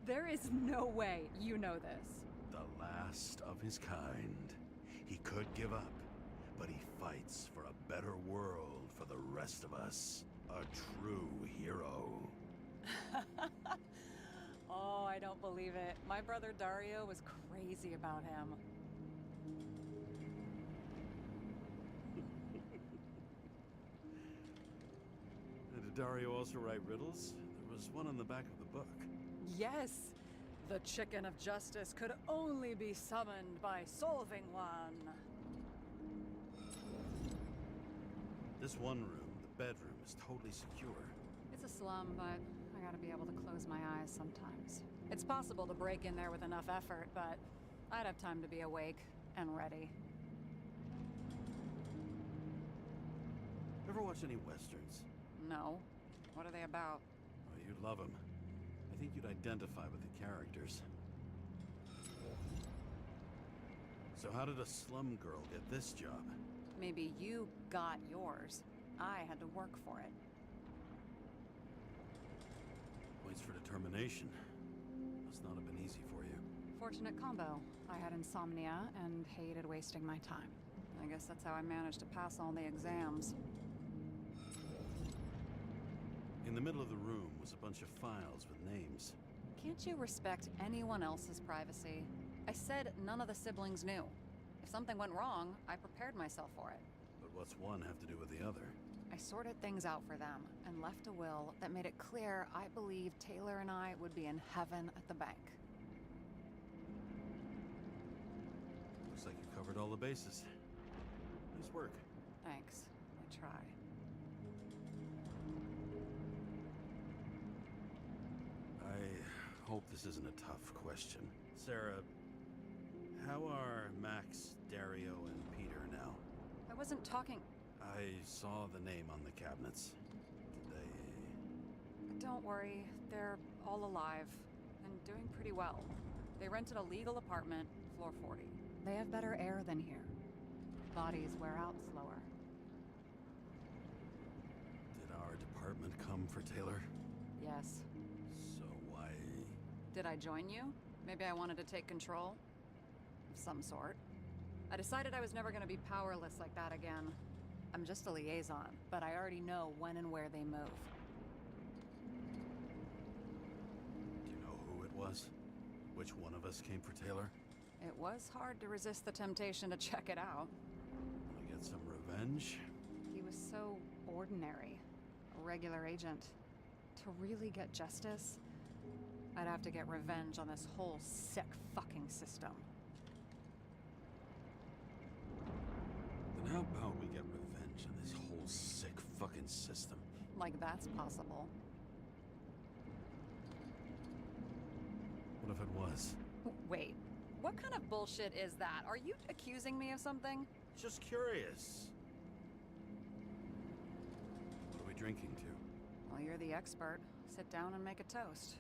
There is no way you know this. The last of his kind. He could give up, but he fights for a better world for the rest of us. A true hero. Oh, I don't believe it. My brother Dario was crazy about him. Did Dario also write riddles? There was one on the back of the book. Yes, the chicken of justice could only be summoned by solving one. This one room, the bedroom, is totally secure. It's a slum, but I gotta be able to close my eyes sometimes. It's possible to break in there with enough effort, but I'd have time to be awake and ready. Ever watch any westerns? No. What are they about? Oh, you'd love them. I think you'd identify with the characters. So how did a slum girl get this job? Maybe you got yours. I had to work for it. Points for determination. Must not have been easy for you. Fortunate combo. I had insomnia and hated wasting my time. I guess that's how I managed to pass all the exams. In the middle of the room was a bunch of files with names. Can't you respect anyone else's privacy? I said none of the siblings knew. If something went wrong, I prepared myself for it. But what's one have to do with the other? I sorted things out for them and left a will that made it clear I believed Taylor and I would be in heaven at the bank. Looks like you covered all the bases. Nice work. Thanks. I try. I hope this isn't a tough question. Sarah, how are Max, Dario, and Peter now? I wasn't talking... I saw the name on the cabinets. Did they... Don't worry, they're all alive and doing pretty well. They rented a legal apartment, floor 40. They have better air than here. Bodies wear out slower. Did our department come for Taylor? Yes. So why... Did I join you? Maybe I wanted to take control? Of some sort. I decided I was never going to be powerless like that again. I'm just a liaison, but I already know when and where they move. Do you know who it was? Which one of us came for Taylor? It was hard to resist the temptation to check it out. Wanna get some revenge? He was so ordinary. A regular agent. To really get justice, I'd have to get revenge on this whole sick fucking system. Then how about we get revenge on this whole sick fucking system? Like that's possible. What if it was? Wait, what kind of bullshit is that? Are you accusing me of something? Just curious. What are we drinking to? Well, you're the expert. Sit down and make a toast.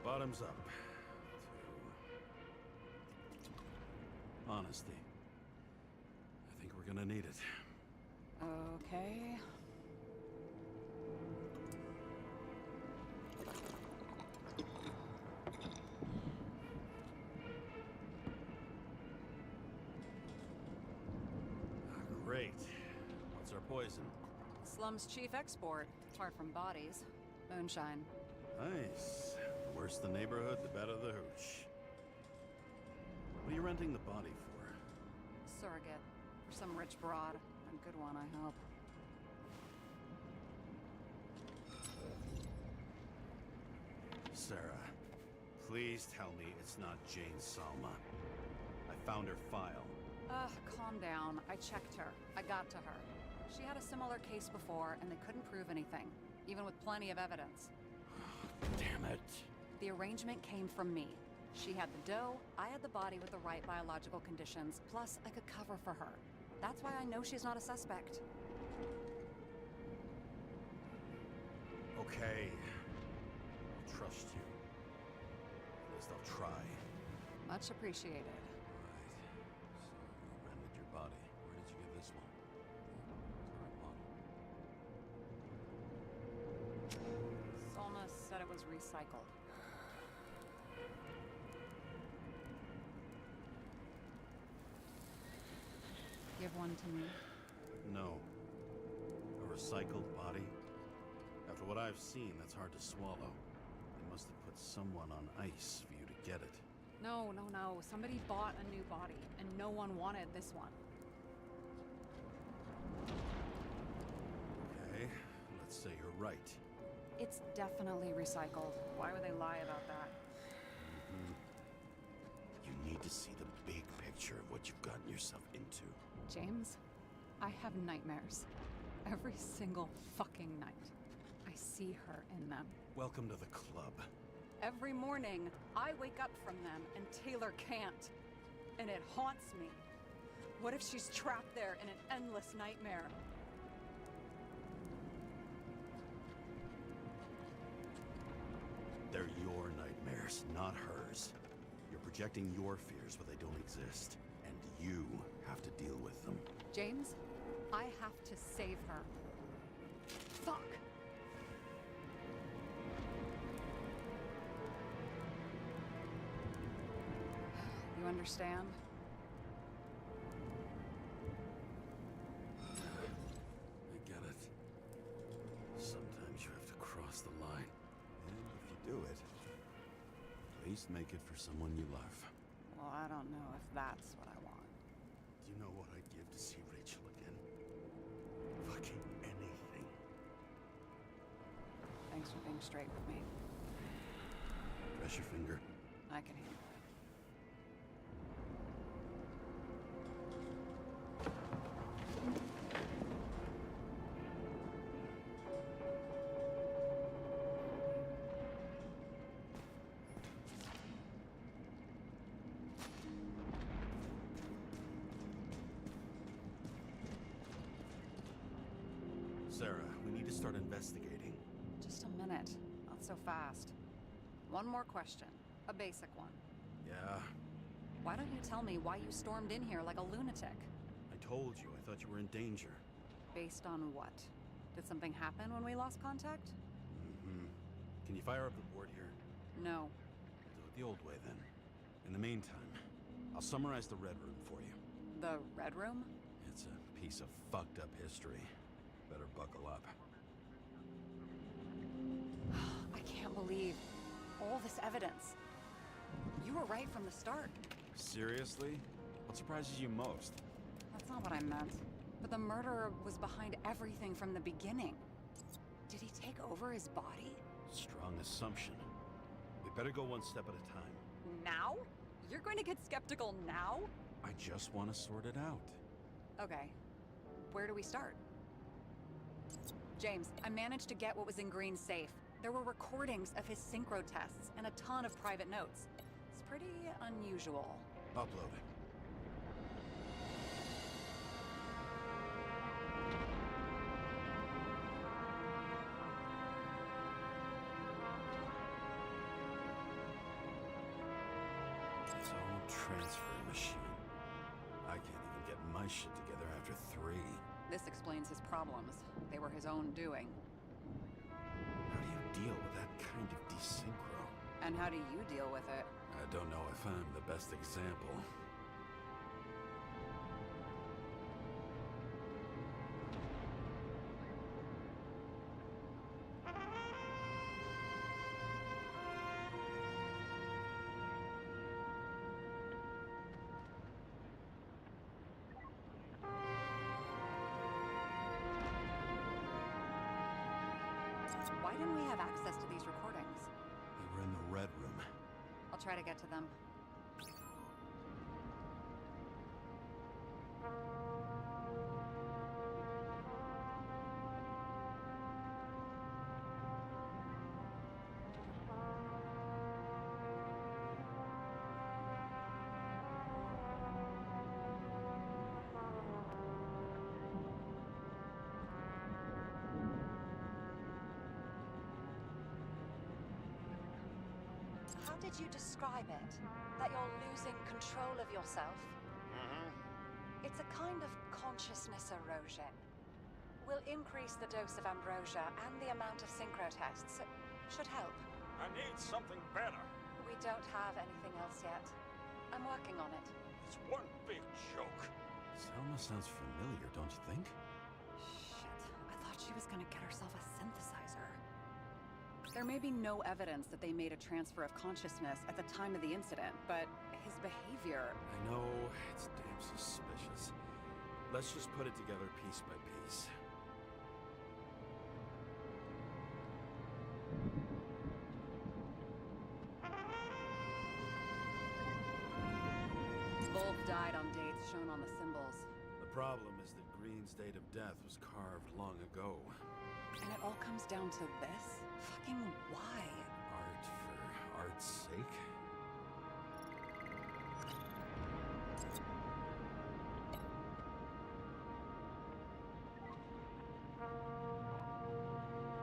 Bottoms up. To honesty. I think we're gonna need it. Okay. Great. What's our poison? Slum's chief export, apart from bodies. Moonshine. Nice. The worse the neighborhood, the better the hooch. What are you renting the body for? Surrogate. For some rich broad. A good one, I hope. Sarah, please tell me it's not Jane Salma. I found her file. Calm down. I checked her. I got to her. She had a similar case before, and they couldn't prove anything, even with plenty of evidence. Damn it. The arrangement came from me. She had the dough, I had the body with the right biological conditions, plus I could cover for her. That's why I know she's not a suspect. Okay. I'll trust you. At least I'll try. Much appreciated. Right. So you rented your body. Where did you get this one? Salma said it was recycled. Give one to me. No. A recycled body? After what I've seen, that's hard to swallow. They must have put someone on ice for you to get it. No. Somebody bought a new body, and no one wanted this one. Okay, let's say you're right. It's definitely recycled. Why would they lie about that? You need to see the big picture of what you've gotten yourself into. James, I have nightmares. Every single fucking night. I see her in them. Welcome to the club. Every morning, I wake up from them and Taylor can't. And it haunts me. What if she's trapped there in an endless nightmare? They're your nightmares, not hers. You're projecting your fears, but they don't exist. And you have to deal with them. James, I have to save her. Fuck! You understand? I get it. Sometimes you have to cross the line. And if you do it, at least make it for someone you love. Well, I don't know if that's what I want. Do you know what I'd give to see Rachel again? Fucking anything. Thanks for being straight with me. Press your finger. I can handle it. Sarah, we need to start investigating. Just a minute. Not so fast. One more question. A basic one. Yeah, Why don't you tell me why you stormed in here like a lunatic? I told you. I thought you were in danger. Based on what? Did something happen when we lost contact? Can you fire up the board here? No. Do it the old way, then. In the meantime, I'll summarize the Red Room for you. The Red Room? It's a piece of fucked up history. Better buckle up. I can't believe all this evidence. You were right from the start. Seriously? What surprises you most? That's not what I meant. But the murderer was behind everything from the beginning. Did he take over his body? Strong assumption. We better go one step at a time. Now? You're going to get skeptical now? I just want to sort it out. Okay. Where do we start? James, I managed to get what was in Green's safe. There were recordings of his synchro tests and a ton of private notes. It's pretty unusual. Uploading. His own transfer machine. I can't even get my shit together after 3. This explains his problems. They were his own doing. How do you deal with that kind of desynchro? And how do you deal with it? I don't know if I'm the best example. Why didn't we have access to these recordings? They were in the red room. I'll try to get to them. How did you describe it? That you're losing control of yourself? It's a kind of consciousness erosion. We'll increase the dose of ambrosia and the amount of synchro tests. Should help. I need something better. We don't have anything else yet. I'm working on it. It's one big joke. Selma sounds familiar, don't you think? Shit, I thought she was gonna get herself a synthesizer. There may be no evidence that they made a transfer of consciousness at the time of the incident, but his behavior... I know, it's damn suspicious. Let's just put it together piece by piece. Both died on dates shown on the symbols. The problem is that Green's date of death was carved long ago. And it all comes down to this? Fucking why? Art for art's sake?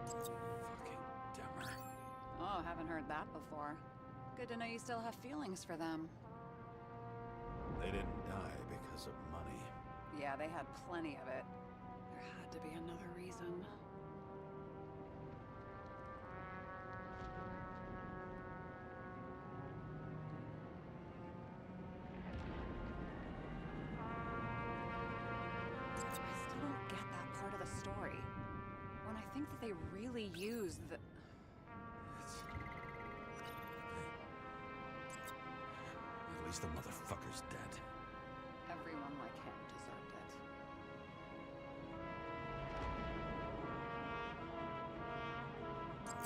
Fucking dumber. Oh, haven't heard that before. Good to know you still have feelings for them. They didn't die because of money. Yeah, they had plenty of it. There had to be another reason. I still don't get that part of the story. When I think that they really used the... At least the motherfucker's dead. Everyone like him deserved it.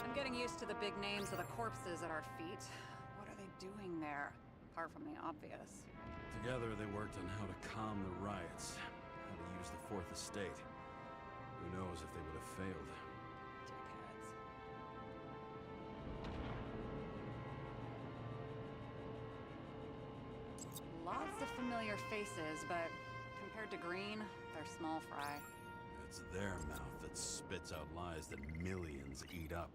I'm getting used to the big names of the corpses at our feet. What are they doing there? Apart from the obvious. Together they worked on how to calm the riots, how to use the Fourth Estate. Who knows if they would have failed. Dickheads. Lots of familiar faces, but compared to Green, they're small fry. It's their mouth that spits out lies that millions eat up.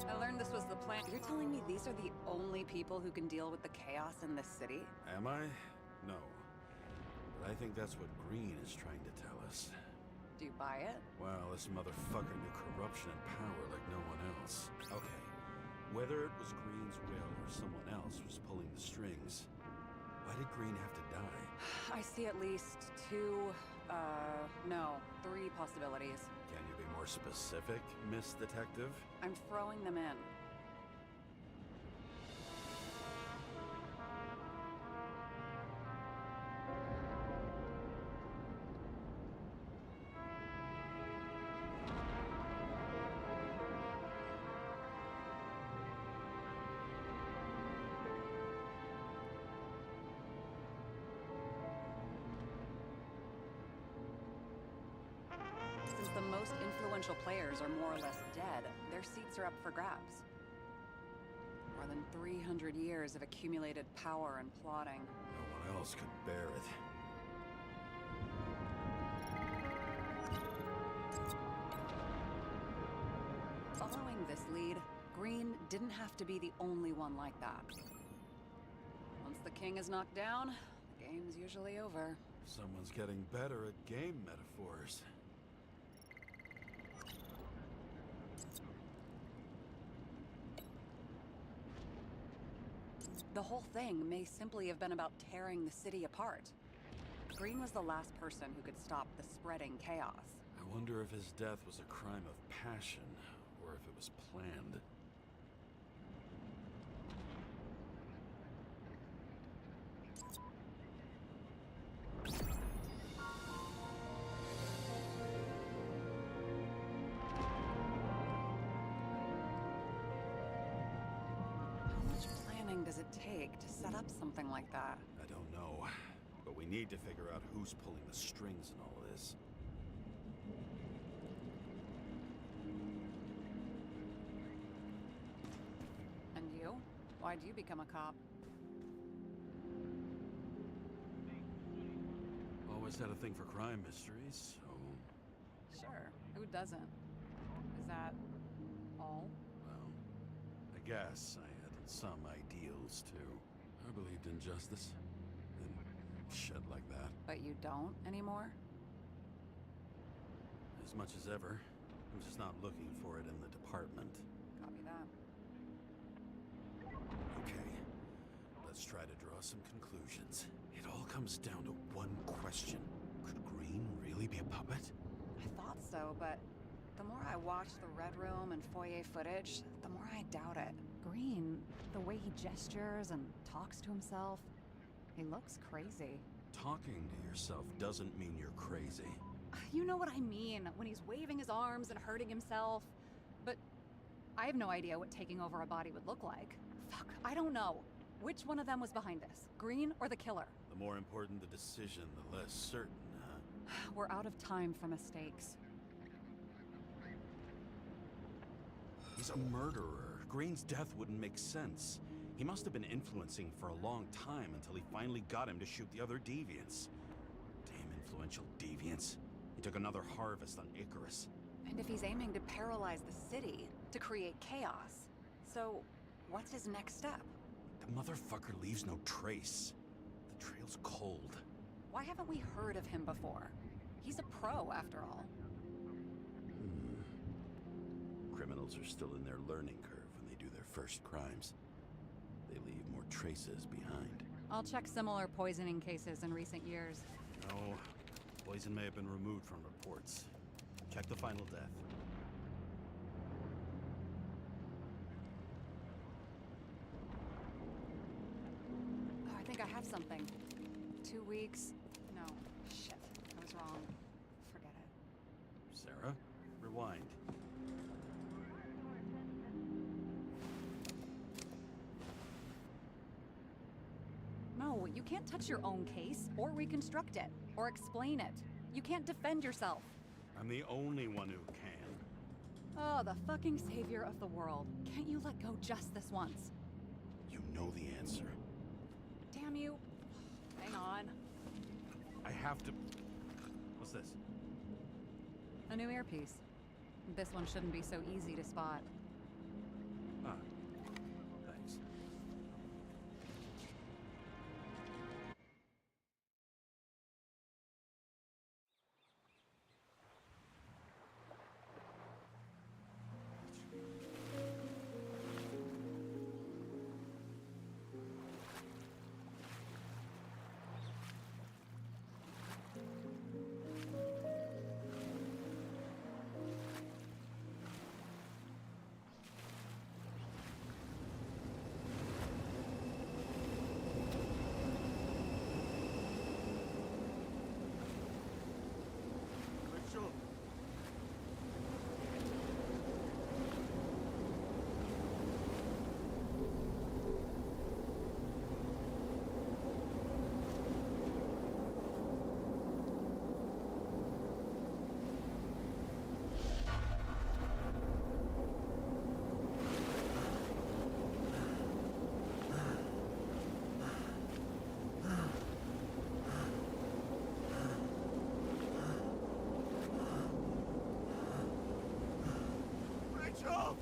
I learned this was the plan. You're telling me these are the only people who can deal with the chaos in this city? Am I? No. But I think that's what Green is trying to tell us. Do you buy it? Well, this motherfucker knew corruption and power like no one else. Okay, whether it was Green's will or someone else was pulling the strings, why did Green have to die? I see at least three possibilities. Can you be more specific, Miss Detective? I'm throwing them in. Since the most influential players are more or less dead, their seats are up for grabs. More than 300 years of accumulated power and plotting. No one else could bear it. Following this lead, Green didn't have to be the only one like that. Once the king is knocked down, the game's usually over. Someone's getting better at game metaphors. The whole thing may simply have been about tearing the city apart. Green was the last person who could stop the spreading chaos. I wonder if his death was a crime of passion, or if it was planned. How much planning does it take to set up something like that? I don't know, but we need to figure out who's pulling the strings in all this. And you? Why'd you become a cop? Always had a thing for crime mysteries, so... Sure, who doesn't? Is that all? Well, I guess I had some ideals, too. I believed in justice. And shit like that. But you don't anymore? As much as ever. I'm just not looking for it in the department. Copy that. Okay, let's try to draw some conclusions. It all comes down to one question. Could Green really be a puppet? I thought so, but the more I watch the Red Room and foyer footage, the more I doubt it. Green, the way he gestures and talks to himself, he looks crazy. Talking to yourself doesn't mean you're crazy. You know what I mean, when he's waving his arms and hurting himself. But I have no idea what taking over a body would look like. Fuck, I don't know. Which one of them was behind this? Green or the killer? The more important the decision, the less certain, huh? We're out of time for mistakes. He's a murderer. Green's death wouldn't make sense. He must have been influencing for a long time until he finally got him to shoot the other deviants. Damn influential deviants. He took another harvest on Icarus. And if he's aiming to paralyze the city, to create chaos, so what's his next step? The motherfucker leaves no trace. The trail's cold. Why haven't we heard of him before? He's a pro, after all. Criminals are still in their learning curve when they do their first crimes. They leave more traces behind. I'll check similar poisoning cases in recent years. No, poison may have been removed from reports. Check the final death. Oh, I think I have something. 2 weeks. No, shit. I was wrong. Forget it. Sarah, rewind. No, you can't touch your own case, or reconstruct it, or explain it. You can't defend yourself. I'm the only one who can. Oh, the fucking savior of the world. Can't you let go just this once? You know the answer. Damn you. Hang on. I have to... What's this? A new earpiece. This one shouldn't be so easy to spot. Rachel!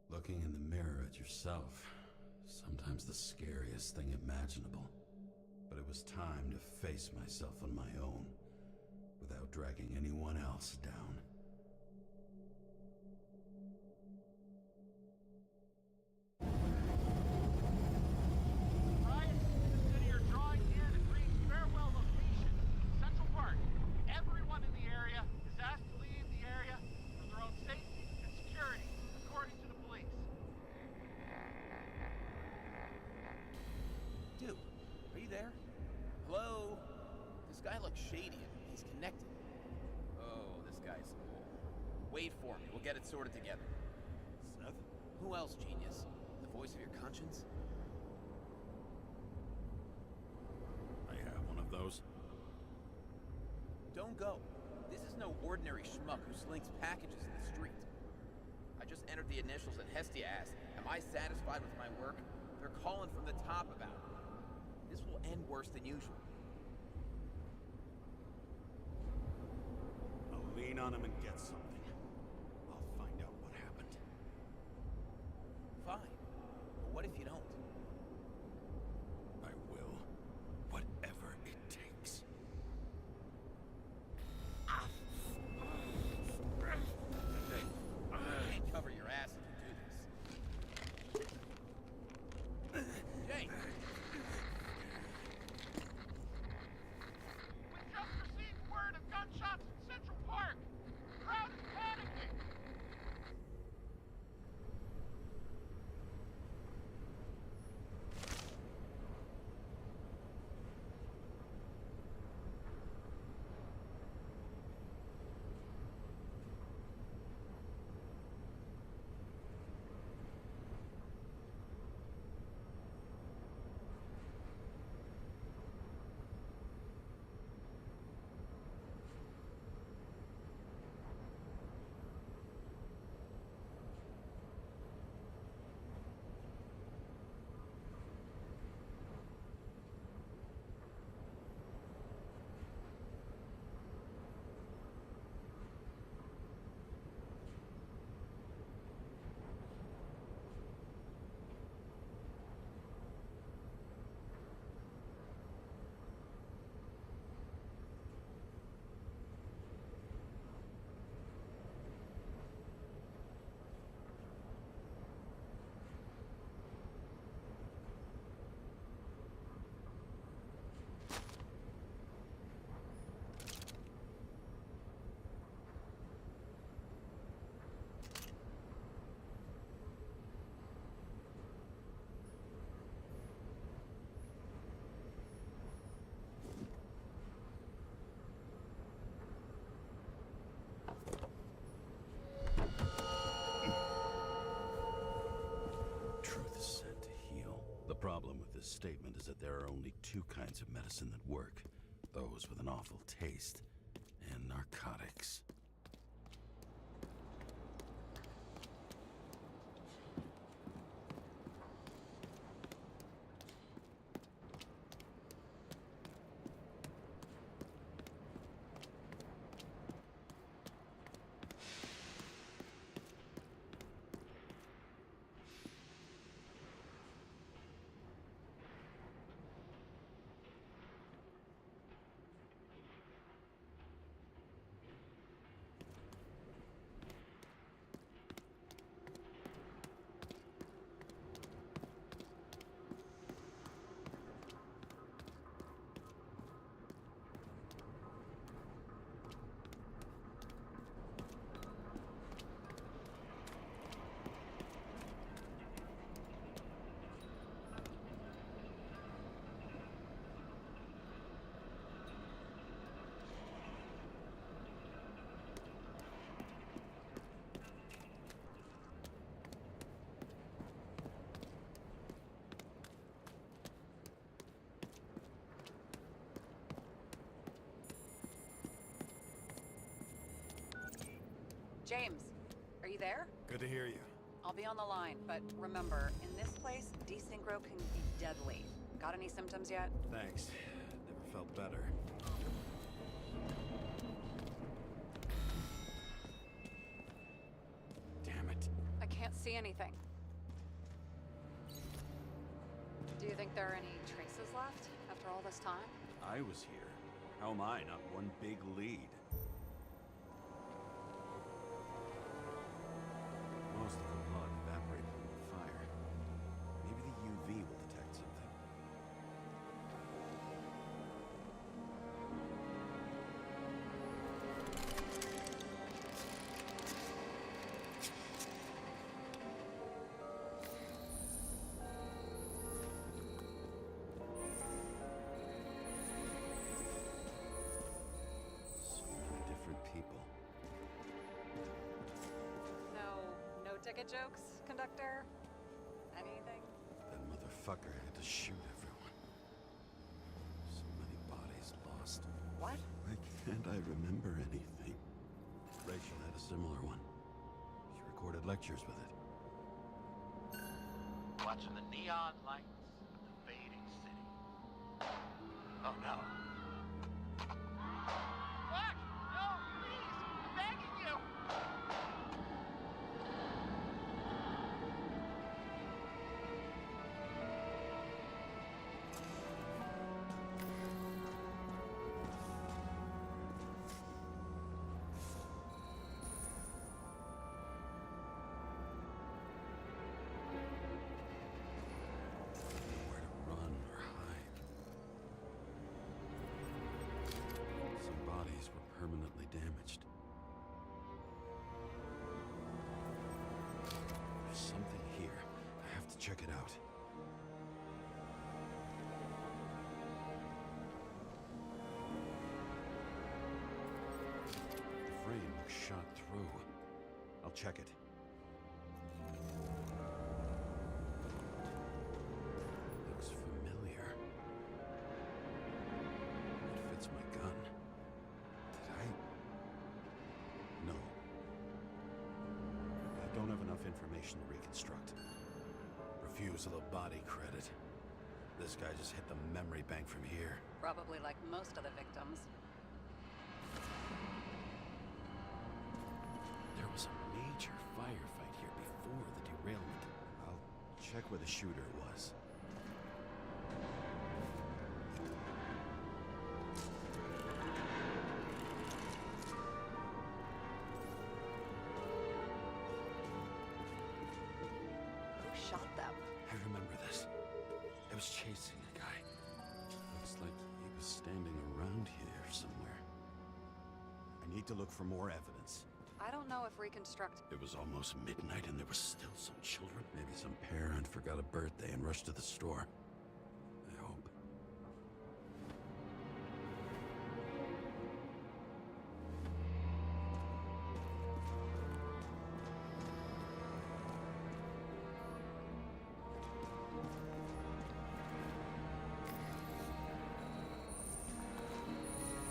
Looking in the mirror at yourself, sometimes the scariest thing imaginable. But it was time to face myself on my own, without dragging anyone else down. Ryan, consider your drawing near the green farewell location, Central Park. Everyone in the area is asked to leave the area for their own safety and security, according to the police. Dude, are you there? Hello? This guy looks shady and he's connected. Oh, this guy's cool. Wait for me, we'll get it sorted together. Seth? Who else, genius? The voice of your conscience? I have one of those. Don't go. This is no ordinary schmuck who slinks packages in the street. I just entered the initials and Hestia asked, am I satisfied with my work? They're calling from the top about it. This will end worse than usual. I'll lean on him and get something. I'll find out what happened. Fine. But what if you don't? I will. Whatever it takes. You can't cover your ass if you do this. Jay! We just received word of gunshots in Central Park. The crowd is panicking. Truth is said to heal. The problem with this statement is that there are only two kinds of medicine that work. Those with an awful taste and narcotics. James, are you there? Good to hear you. I'll be on the line, but remember, in this place, desynchro can be deadly. Got any symptoms yet? Thanks. Never felt better. Damn it. I can't see anything. Do you think there are any traces left after all this time? I was here. How am I not one big lead? Most of the blood evaporated in the fire. Maybe the UV will detect something. So many different people. No ticket jokes, conductor? Anything? That motherfucker had to shoot everyone. So many bodies lost. What? Why can't I remember anything? Rachel had a similar one. She recorded lectures with it. Watching the neon lights of the fading city. Oh no. What? No, please! I'm begging you! Nowhere to run or hide. Some bodies were permanently damaged. There's something here. I have to check it out. The frame looks shot through. I'll check it. Looks familiar. It fits my gun. Did I? No. I don't have enough information to reconstruct. Refuse of the body credit. This guy just hit the memory bank from here. Probably like most of the victims. There was a major firefight here before the derailment. I'll check where the shooter was. Who shot them? I remember this. I was chasing a guy. Looks like he was standing around here somewhere. I need to look for more evidence. I don't know if reconstruct. It was almost midnight and there were still some children. Maybe some parent forgot a birthday and rushed to the store. I hope.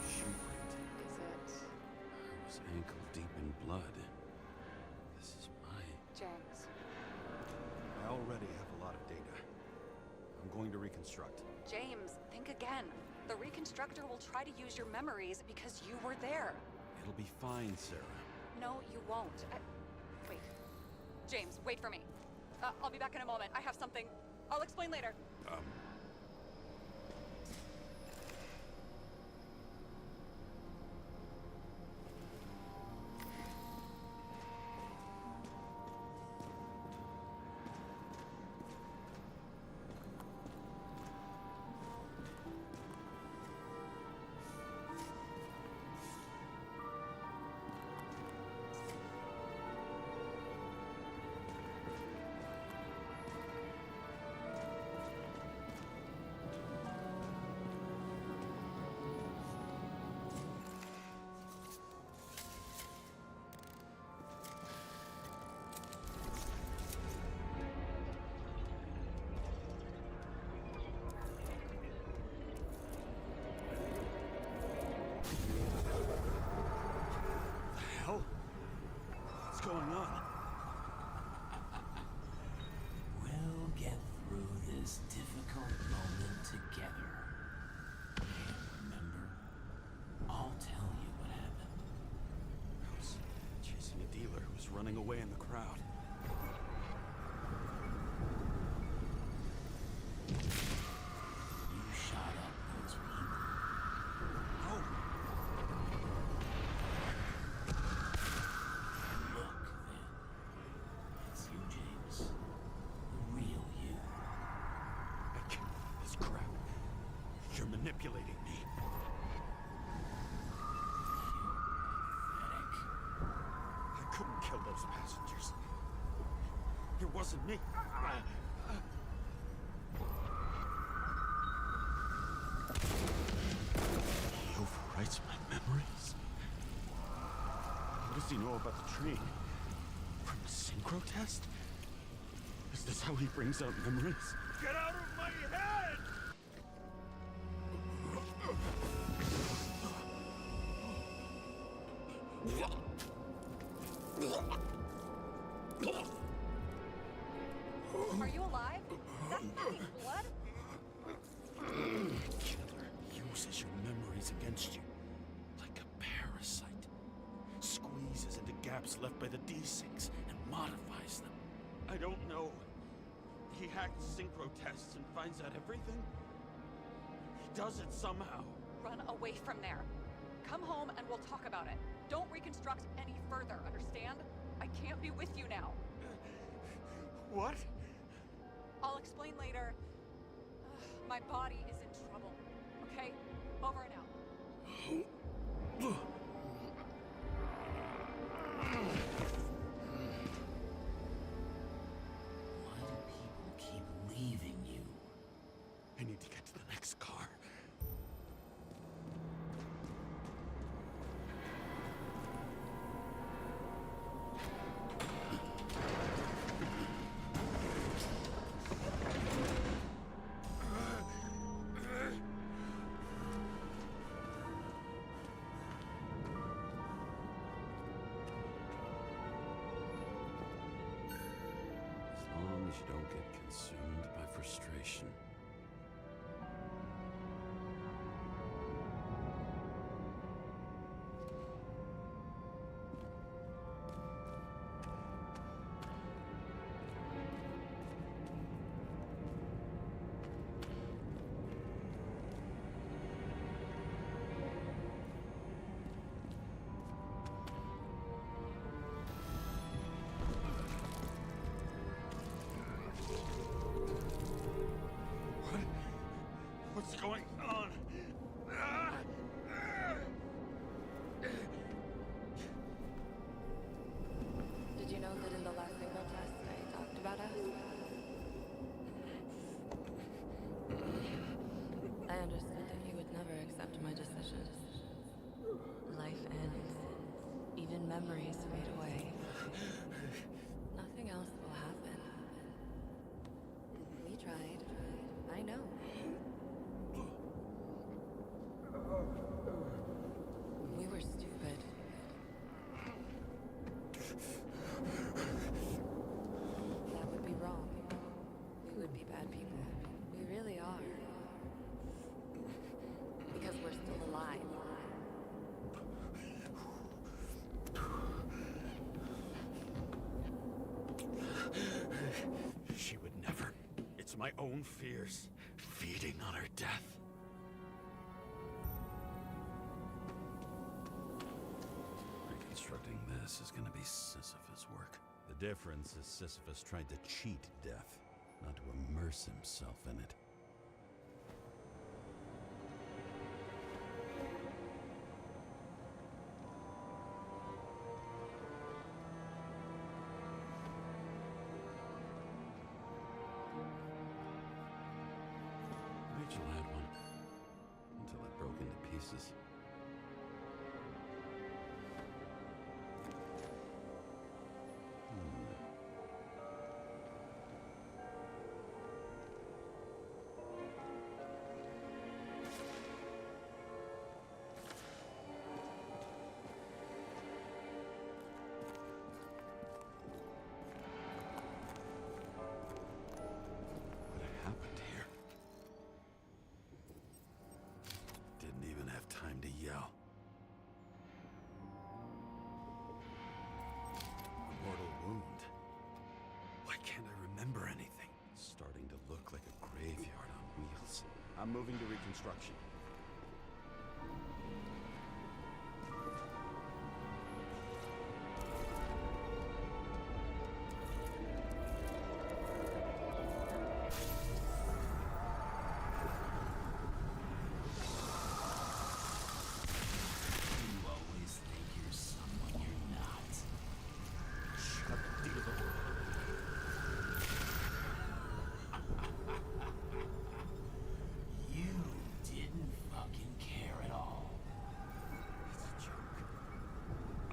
Shoe print. Is it I was ankle deep in blood. This is mine. James? I already have a lot of data. I'm going to reconstruct. James, think again. The reconstructor will try to use your memories because you were there. It'll be fine, Sarah. No, you won't. Wait. James, wait for me. I'll be back in a moment. I have something. I'll explain later. going on? We'll get through this difficult moment running away in the crowd. You shot up those people. No! Look, then. It's you, James. The real you. I can't. This crap. You're manipulating me. Pathetic. I couldn't kill those passengers. It wasn't me. He overwrites my memories. What does he know about the train? From a synchro test? Is this how he brings out memories? Get out of my head! Are you alive? Is that fucking blood? Killer uses your memories against you. Like a parasite. Squeezes into gaps left by the D-Syncs and modifies them. I don't know. He hacked synchro tests and finds out everything? He does it somehow. Run away from there. Come home and we'll talk about it. Don't reconstruct any further, understand? I can't be with you now. What? I'll explain later. My body is in trouble. Okay? Over and out. Why do people keep leaving you? I need to get to the next car. As long as you don't get consumed by frustration. What's going on? Did you know that in the last single test I talked about us? I understood that you would never accept my decisions. Life ends. Even memories fade away. Nothing else will happen. We tried. I know. We were stupid. That would be wrong. We would be bad people. We really are. Because we're still alive. She would never. It's my own fears feeding on her death. Reconstructing this is gonna be Sisyphus work. The difference is Sisyphus tried to cheat death, not to immerse himself in it. Rachel had one, until it broke into pieces. What happened here? Didn't even have time to I'm moving to reconstruction.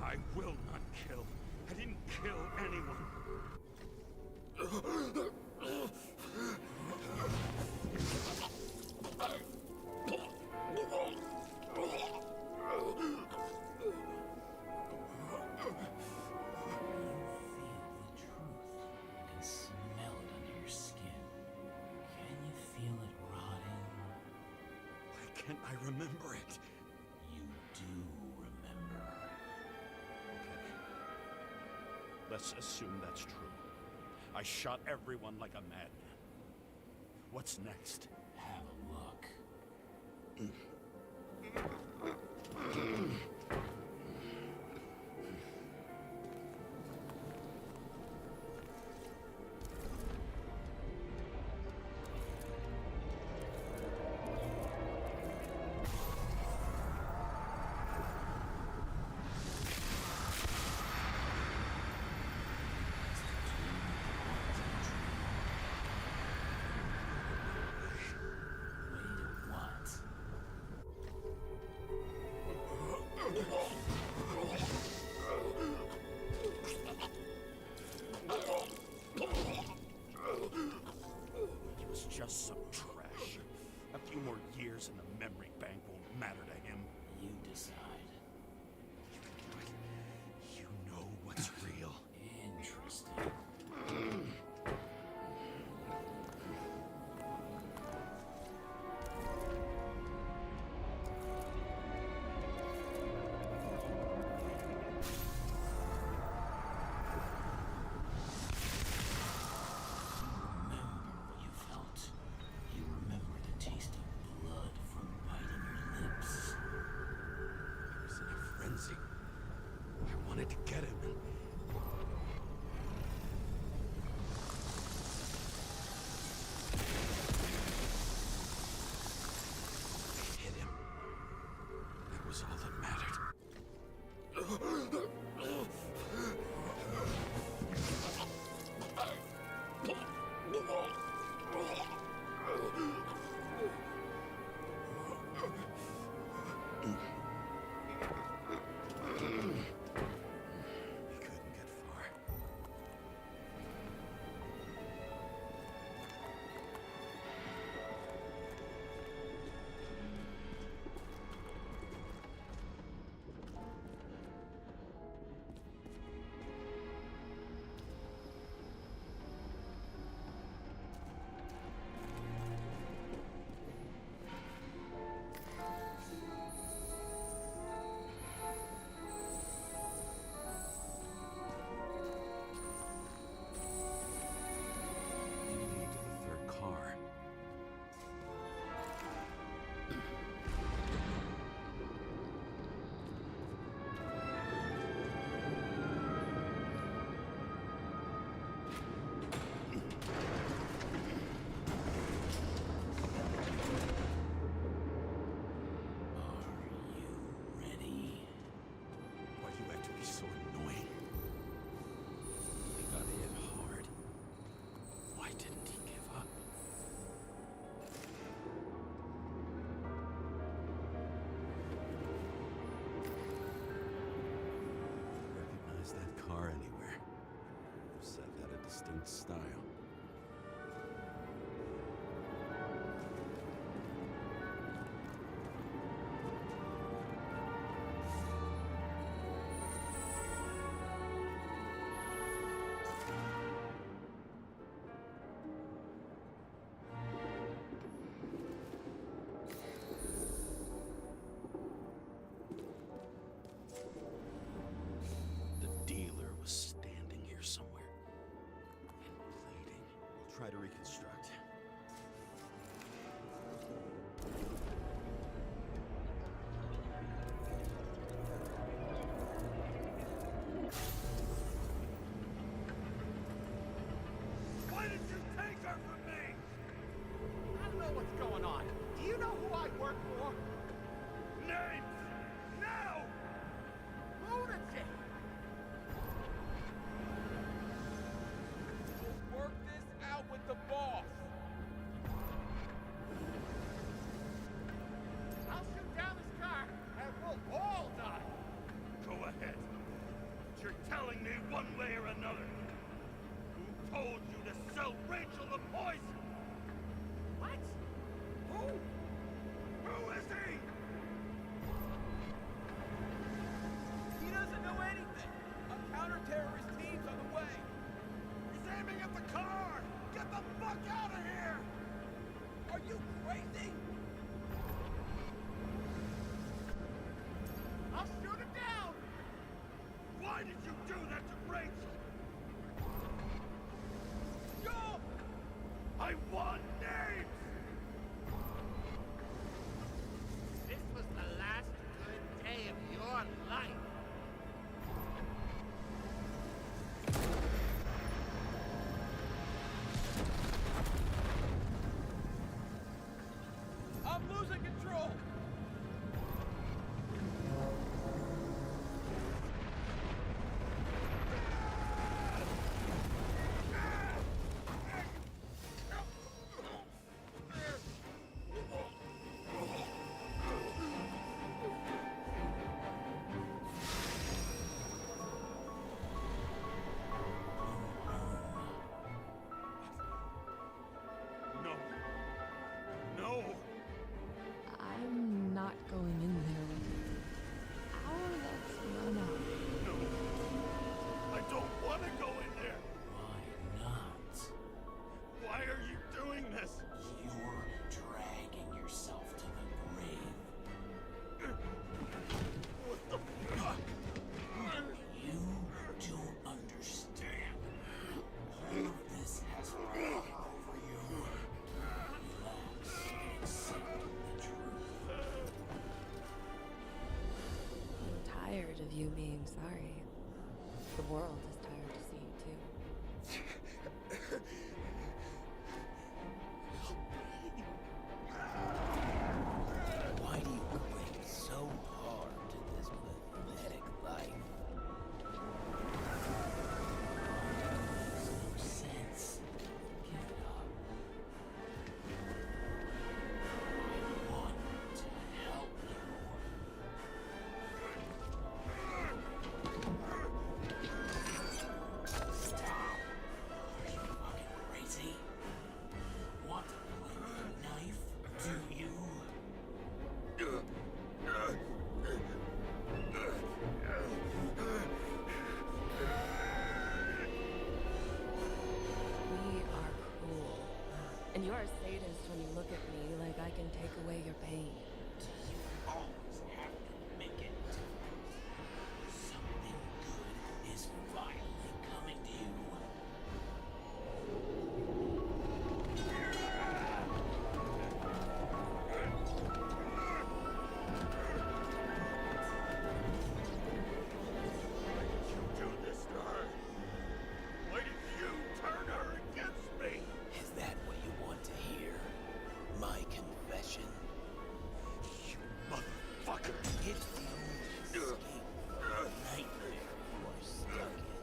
I will not kill. I didn't kill anyone. Can't I remember it? You do remember. Okay. Let's assume that's true. I shot everyone like a madman. What's next? Have a look. He was just some trash. A few more years in the memory bank won't matter to him. You decide. You know what's real. Interesting. I wanted to get him and... I hit him. That was all that mattered. Style. The dealer was standing here somewhere. Try to reconstruct. me one way or another. Who told you to sell Rachel the poison? What? Who? Who is he? He doesn't know anything. A counter-terrorist team's on the way. He's aiming at the car! Get the fuck out of here! Are you crazy? I'll shoot him down! Why did you do that to Rachel? Go! I want names! This was the last good day of your life. I'm losing control! No. No! I'm not going in there with you. Our love's run out. No! I don't want to go in there! Why not? Why are you doing this? You're dragging yourself to the grave. What the fuck? You don't understand. All of this has fallen over you. Relax and accept the truth. I'm tired of you being sorry. The world is tired to see you too. Why do you cling so hard to this pathetic life? It makes no sense. Give it up. I want to help you. Stop. Are you fucking crazy? Want to play with a knife? Do you? We are cruel. And you're a sadist when you look at me like I can take away your pain. Do you always have to make it? Something good is finally coming to you. Why did you do this to her? Why did you turn her against me? Is that what you want to hear? My confession? You motherfucker! It's the only escape from the nightmare you are stuck in.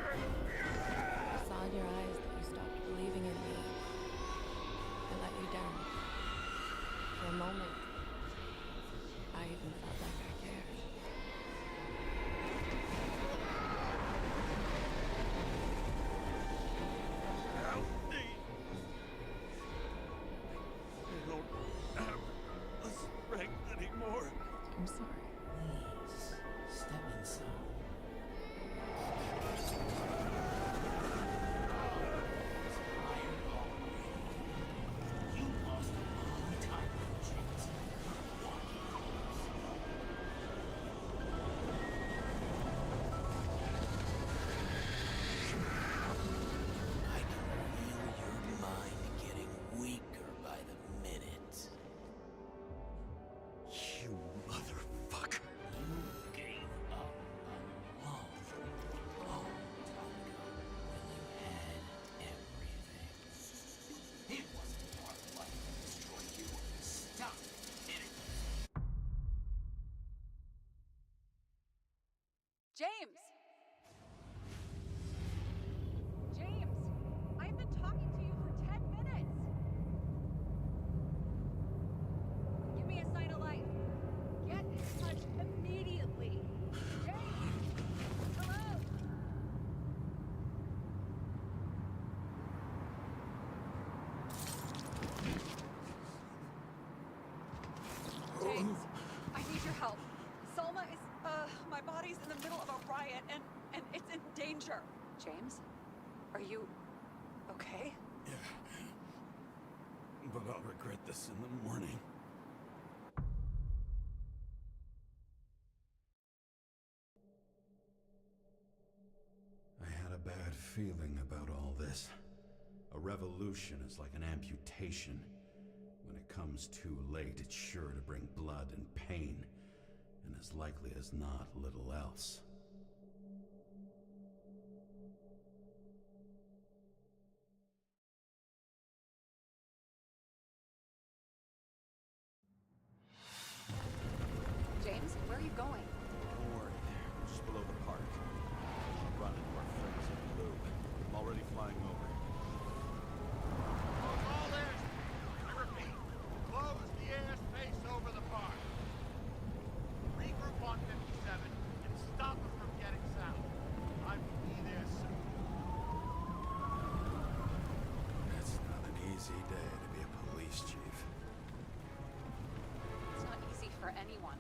I saw in your eyes that you stopped believing in me. I let you down. For a moment, I even felt like I cared. Help me! I don't have the strength anymore. I'm sorry. Please, step inside. Tired already. You lost a long time ago, James. Walking close. I can feel your mind getting weaker by the minute. You motherfucker! You gave up a long, long time ago when you had everything. It wasn't part of life to destroy you. Stop it. James! James? Are you okay? Yeah. But I'll regret this in the morning. I had a bad feeling about all this. A revolution is like an amputation. When it comes too late, it's sure to bring blood and pain, and as likely as not, little else. James, where are you going? Don't worry. We're just below the park. I'll run into our friends in blue. I'm already flying over. Close all airspace. I repeat, close the airspace over the park. Regroup on 57 and stop us from getting south. I will be there soon. It's not an easy day to be a police chief. It's not easy for anyone.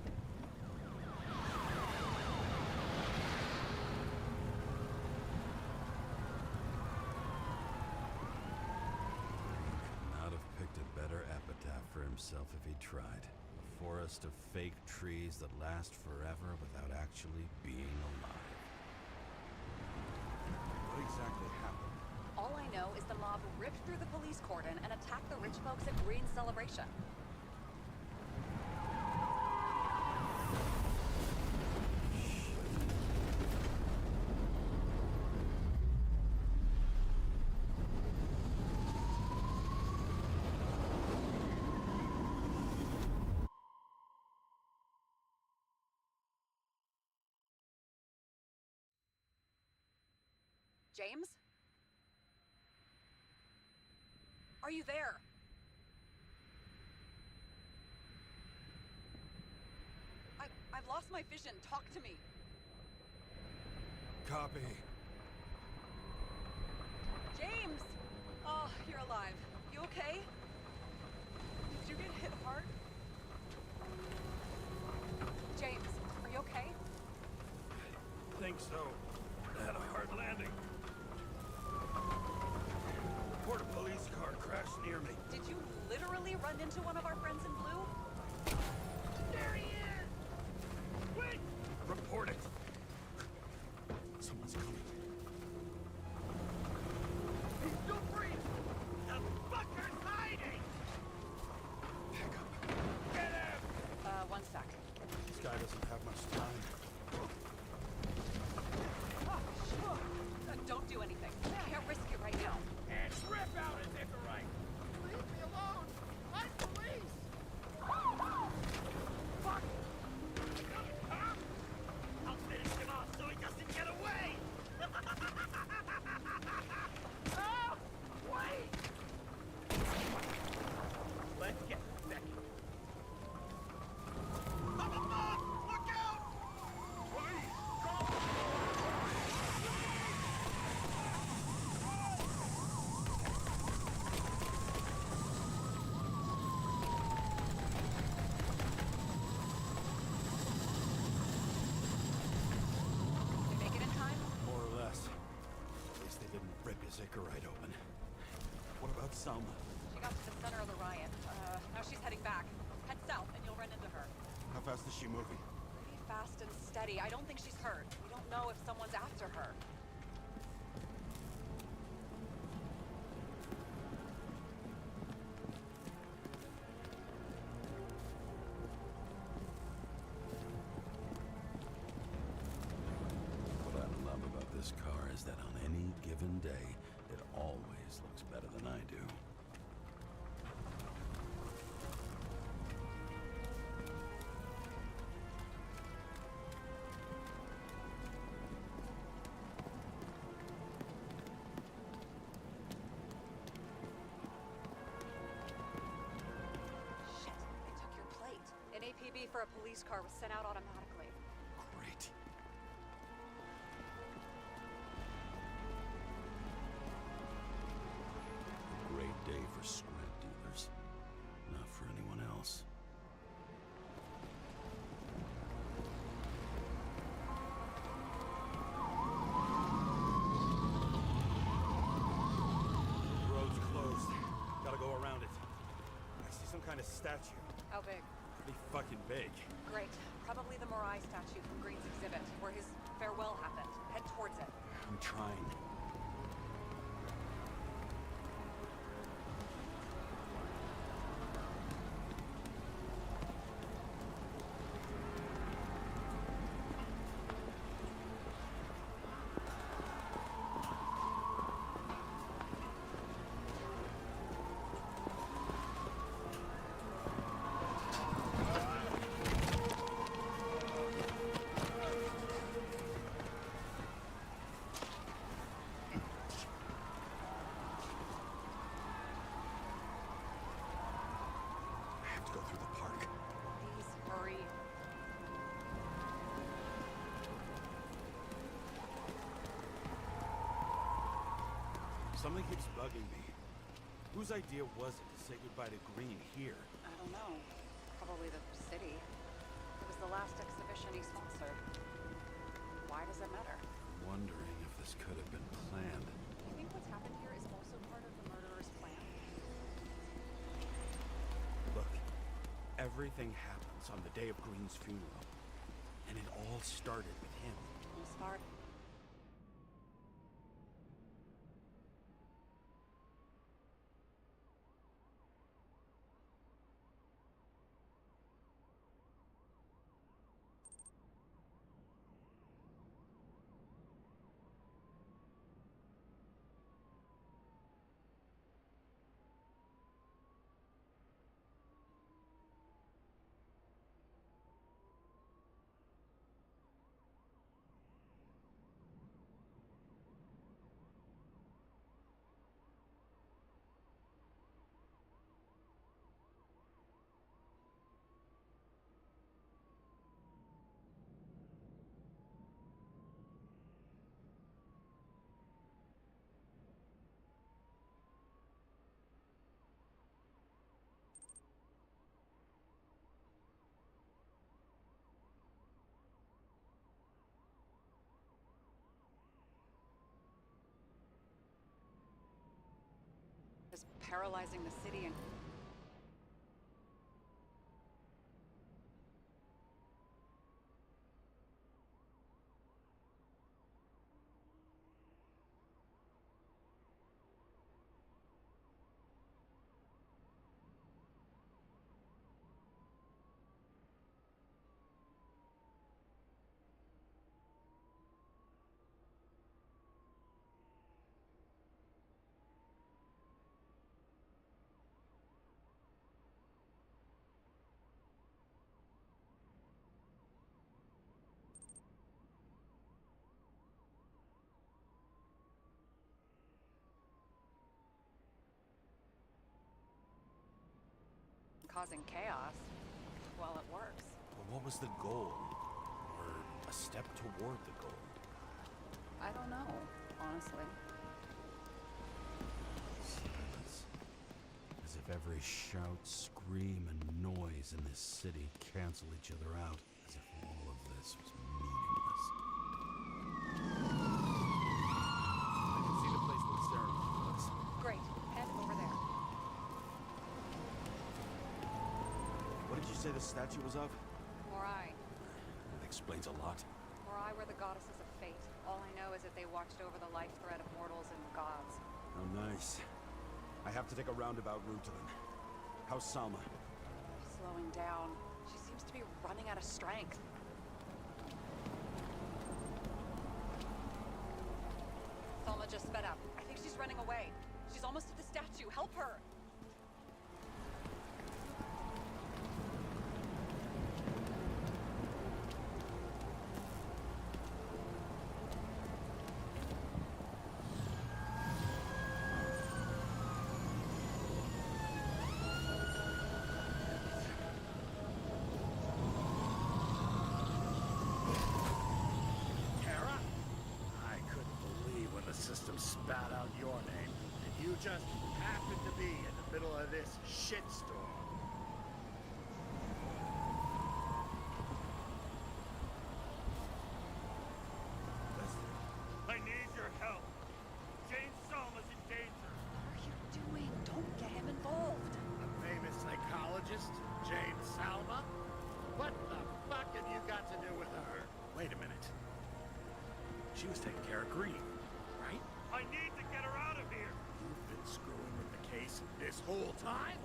Not have picked a better epitaph for himself if he tried. A forest of fake trees that last forever without actually being alive. What exactly happened? All I know is the mob ripped through the police cordon and attacked the rich folks at Green's celebration. James? Are you there? I've lost my vision. Talk to me. Copy. James! Oh, you're alive. You okay? Did you get hit hard? James, are you okay? Think so. I had a hard landing. Report a police car crashed near me. Did you literally run into one of our friends in blue? There he is! Wait! Report it. Someone's coming. He's still free! The fucker's hiding! Pick up. Get him! One sec. This guy doesn't have much time. Don't do anything. I can't risk it right now. And rip out his Icarite! Leave me alone! I'm police! Fuck! Huh? I'll finish him off so he doesn't get away! Oh! Wait! Let's get Becky. Up above! Look out! Police! Call! You make it in time? More or less. At least they didn't rip his Icarite open. What about Selma? She got to the center of the riot. Now she's heading back. Head south and you'll run into her. How fast is she moving? Pretty fast and steady. I don't think she's hurt. We don't know if someone's after her. What I love about this car is that on any given day, it always looks better than I do. Shit, they took your plate. An APB for a police car was sent out automatically. Great. Great day for scrap dealers. Not for anyone else. find a statue. How big? Pretty fucking big. Great. Probably the Morai statue from Green's exhibit, where his farewell happened. Head towards it. I'm trying. Something keeps bugging me. Whose idea was it to say goodbye to Green here? I don't know. Probably the city. It was the last exhibition he sponsored. Why does it matter? I'm wondering if this could have been planned. You think what's happened here is also part of the murderer's plan? Look, everything happens on the day of Green's funeral. And it all started with him. As far is paralyzing the city and causing chaos. Well, it works. But what was the goal? Or a step toward the goal? I don't know, honestly. Silence. As if every shout, scream, and noise in this city cancel each other out. As if all of this was meaningless. I can see the place where the ceremony was. Great. Head over there. What did you say the statue was of? Morai. That explains a lot. Morai were the goddesses of fate. All I know is that they watched over the life thread of mortals and gods. Oh, nice. I have to take a roundabout route to them. How's Salma? Slowing down. She seems to be running out of strength. Salma just sped up. I think she's running away. She's almost at the statue. Help her! Spat out your name, and you just happened to be in the middle of this shitstorm. Listen, I need your help. James Salma's in danger. What are you doing? Don't get him involved. A famous psychologist This whole time?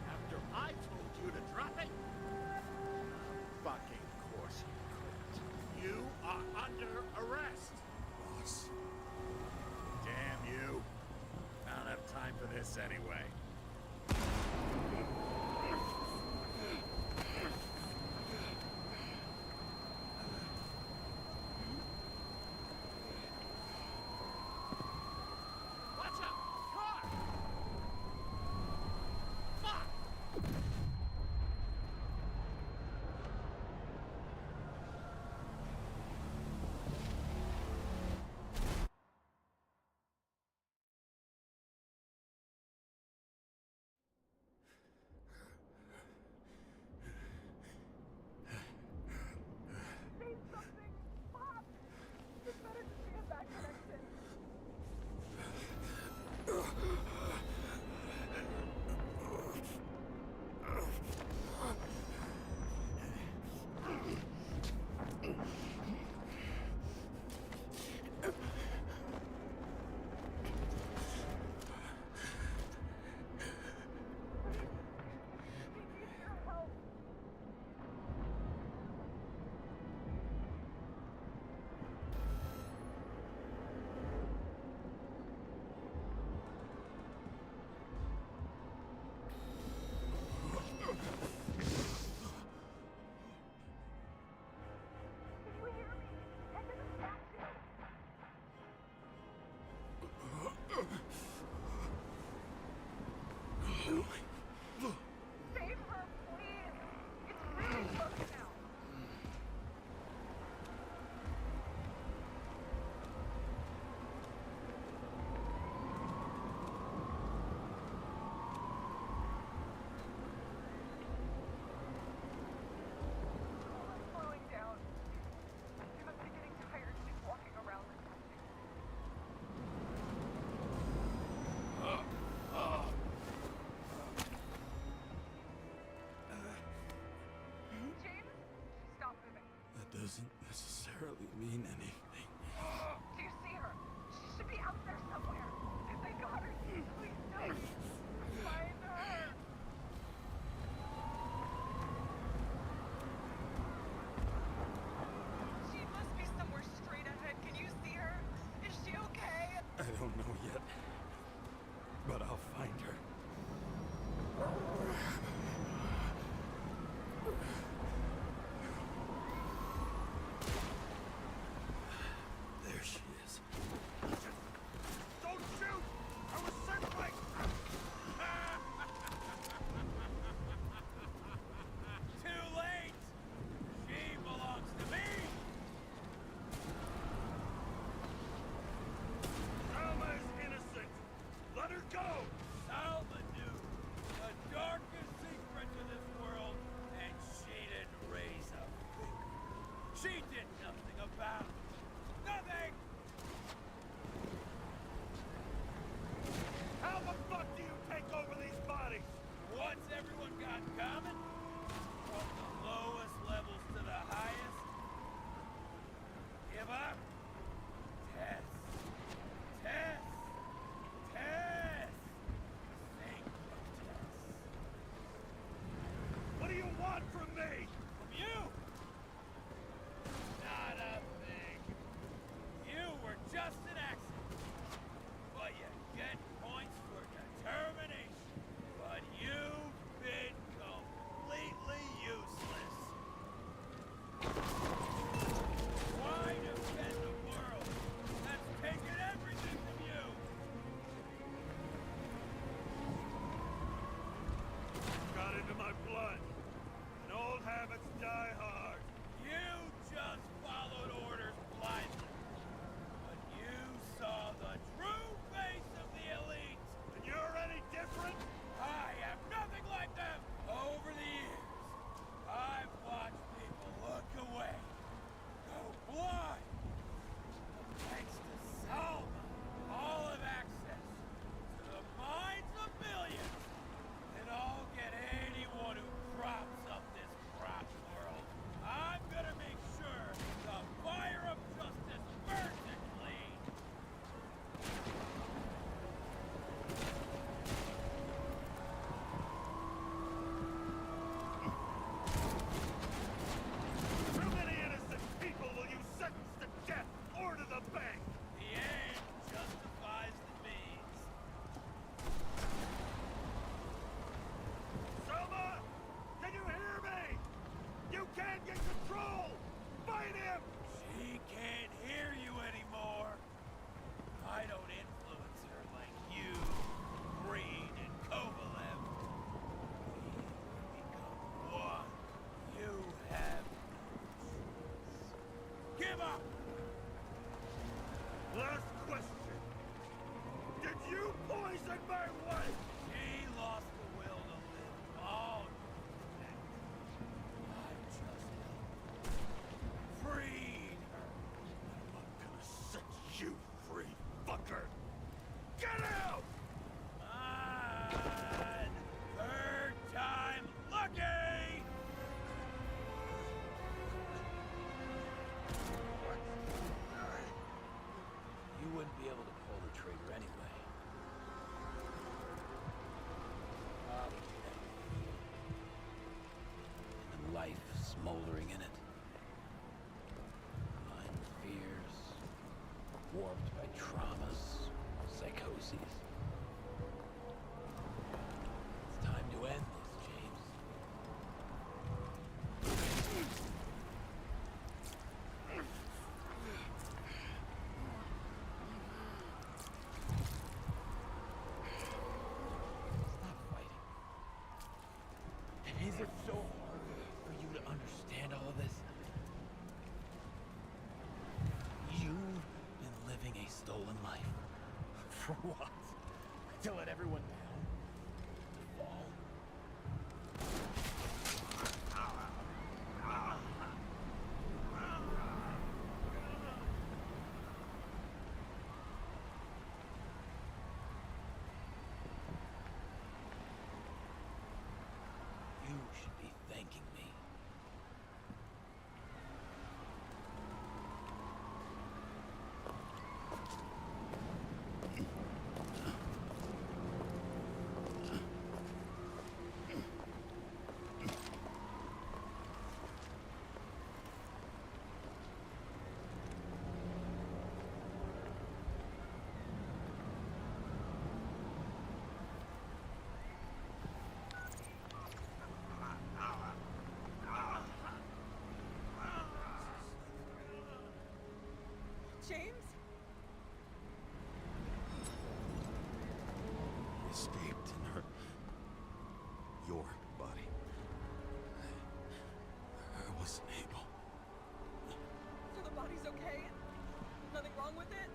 After I told you to drop it? Fucking course you couldn't. You are under arrest. Boss. Damn you. I don't have time for this anyway. Watch out! Car! Fuck! Save her, please! It's really close now. I'm slowing down. She must be getting tired. She's walking around or something. James, stop moving. That doesn't necessarily mean anything. Do you see her? She should be out there somewhere. If they got her, please don't. Find her. She must be somewhere straight ahead. Can you see her? Is she okay? I don't know yet, but I'll find her. There she is. Don't shoot! I was circling! Too late! She belongs to me! Alma is innocent! Let her go! Alma knew the darkest secret to this world, and she didn't raise a finger. She did nothing about it. Nothing! How the fuck do you take over these bodies? What's everyone got in common? From the lowest levels to the highest? Give up? Test. Test. Test. Think of test. What do you want from me? From you? Not a thing. You were just an accident. But you get points for determination. But you've been complete. find my wife! She lost the will to live. Oh, I just freed her. I'm gonna set you free, fucker! Get out! On! Third time lucky! You wouldn't be able to pull the trigger anyway. And life smoldering in it. Mind fears, warped by traumas, psychoses. It's time to end this, James. Stop fighting. Is it so hard for you to understand all of this? You've been living a stolen life. For what? To let everyone down? To fall. You should be thanking me. James? He escaped in her... your body. I wasn't able. So the body's okay? Nothing wrong with it?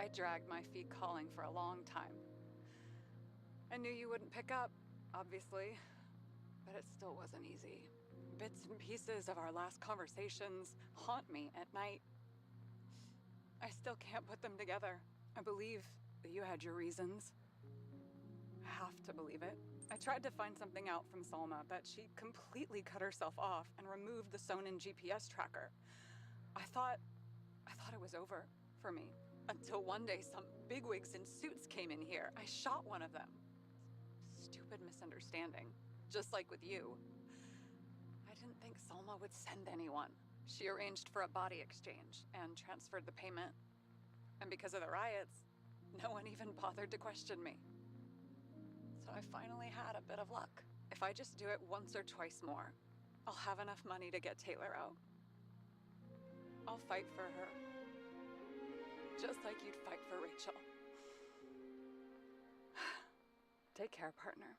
I dragged my feet calling for a long time. I knew you wouldn't pick up, obviously, but it still wasn't easy. Bits and pieces of our last conversations haunt me at night. I still can't put them together. I believe that you had your reasons. I have to believe it. I tried to find something out from Salma, but she completely cut herself off and removed the Sonin GPS tracker. I thought it was over for me. Until one day some bigwigs in suits came in here. I shot one of them. Stupid misunderstanding. Just like with you. I didn't think Salma would send anyone. She arranged for a body exchange and transferred the payment. And because of the riots, no one even bothered to question me. So I finally had a bit of luck. If I just do it once or twice more, I'll have enough money to get Taylor out. I'll fight for her. Just like you'd fight for Rachel. Take care, partner.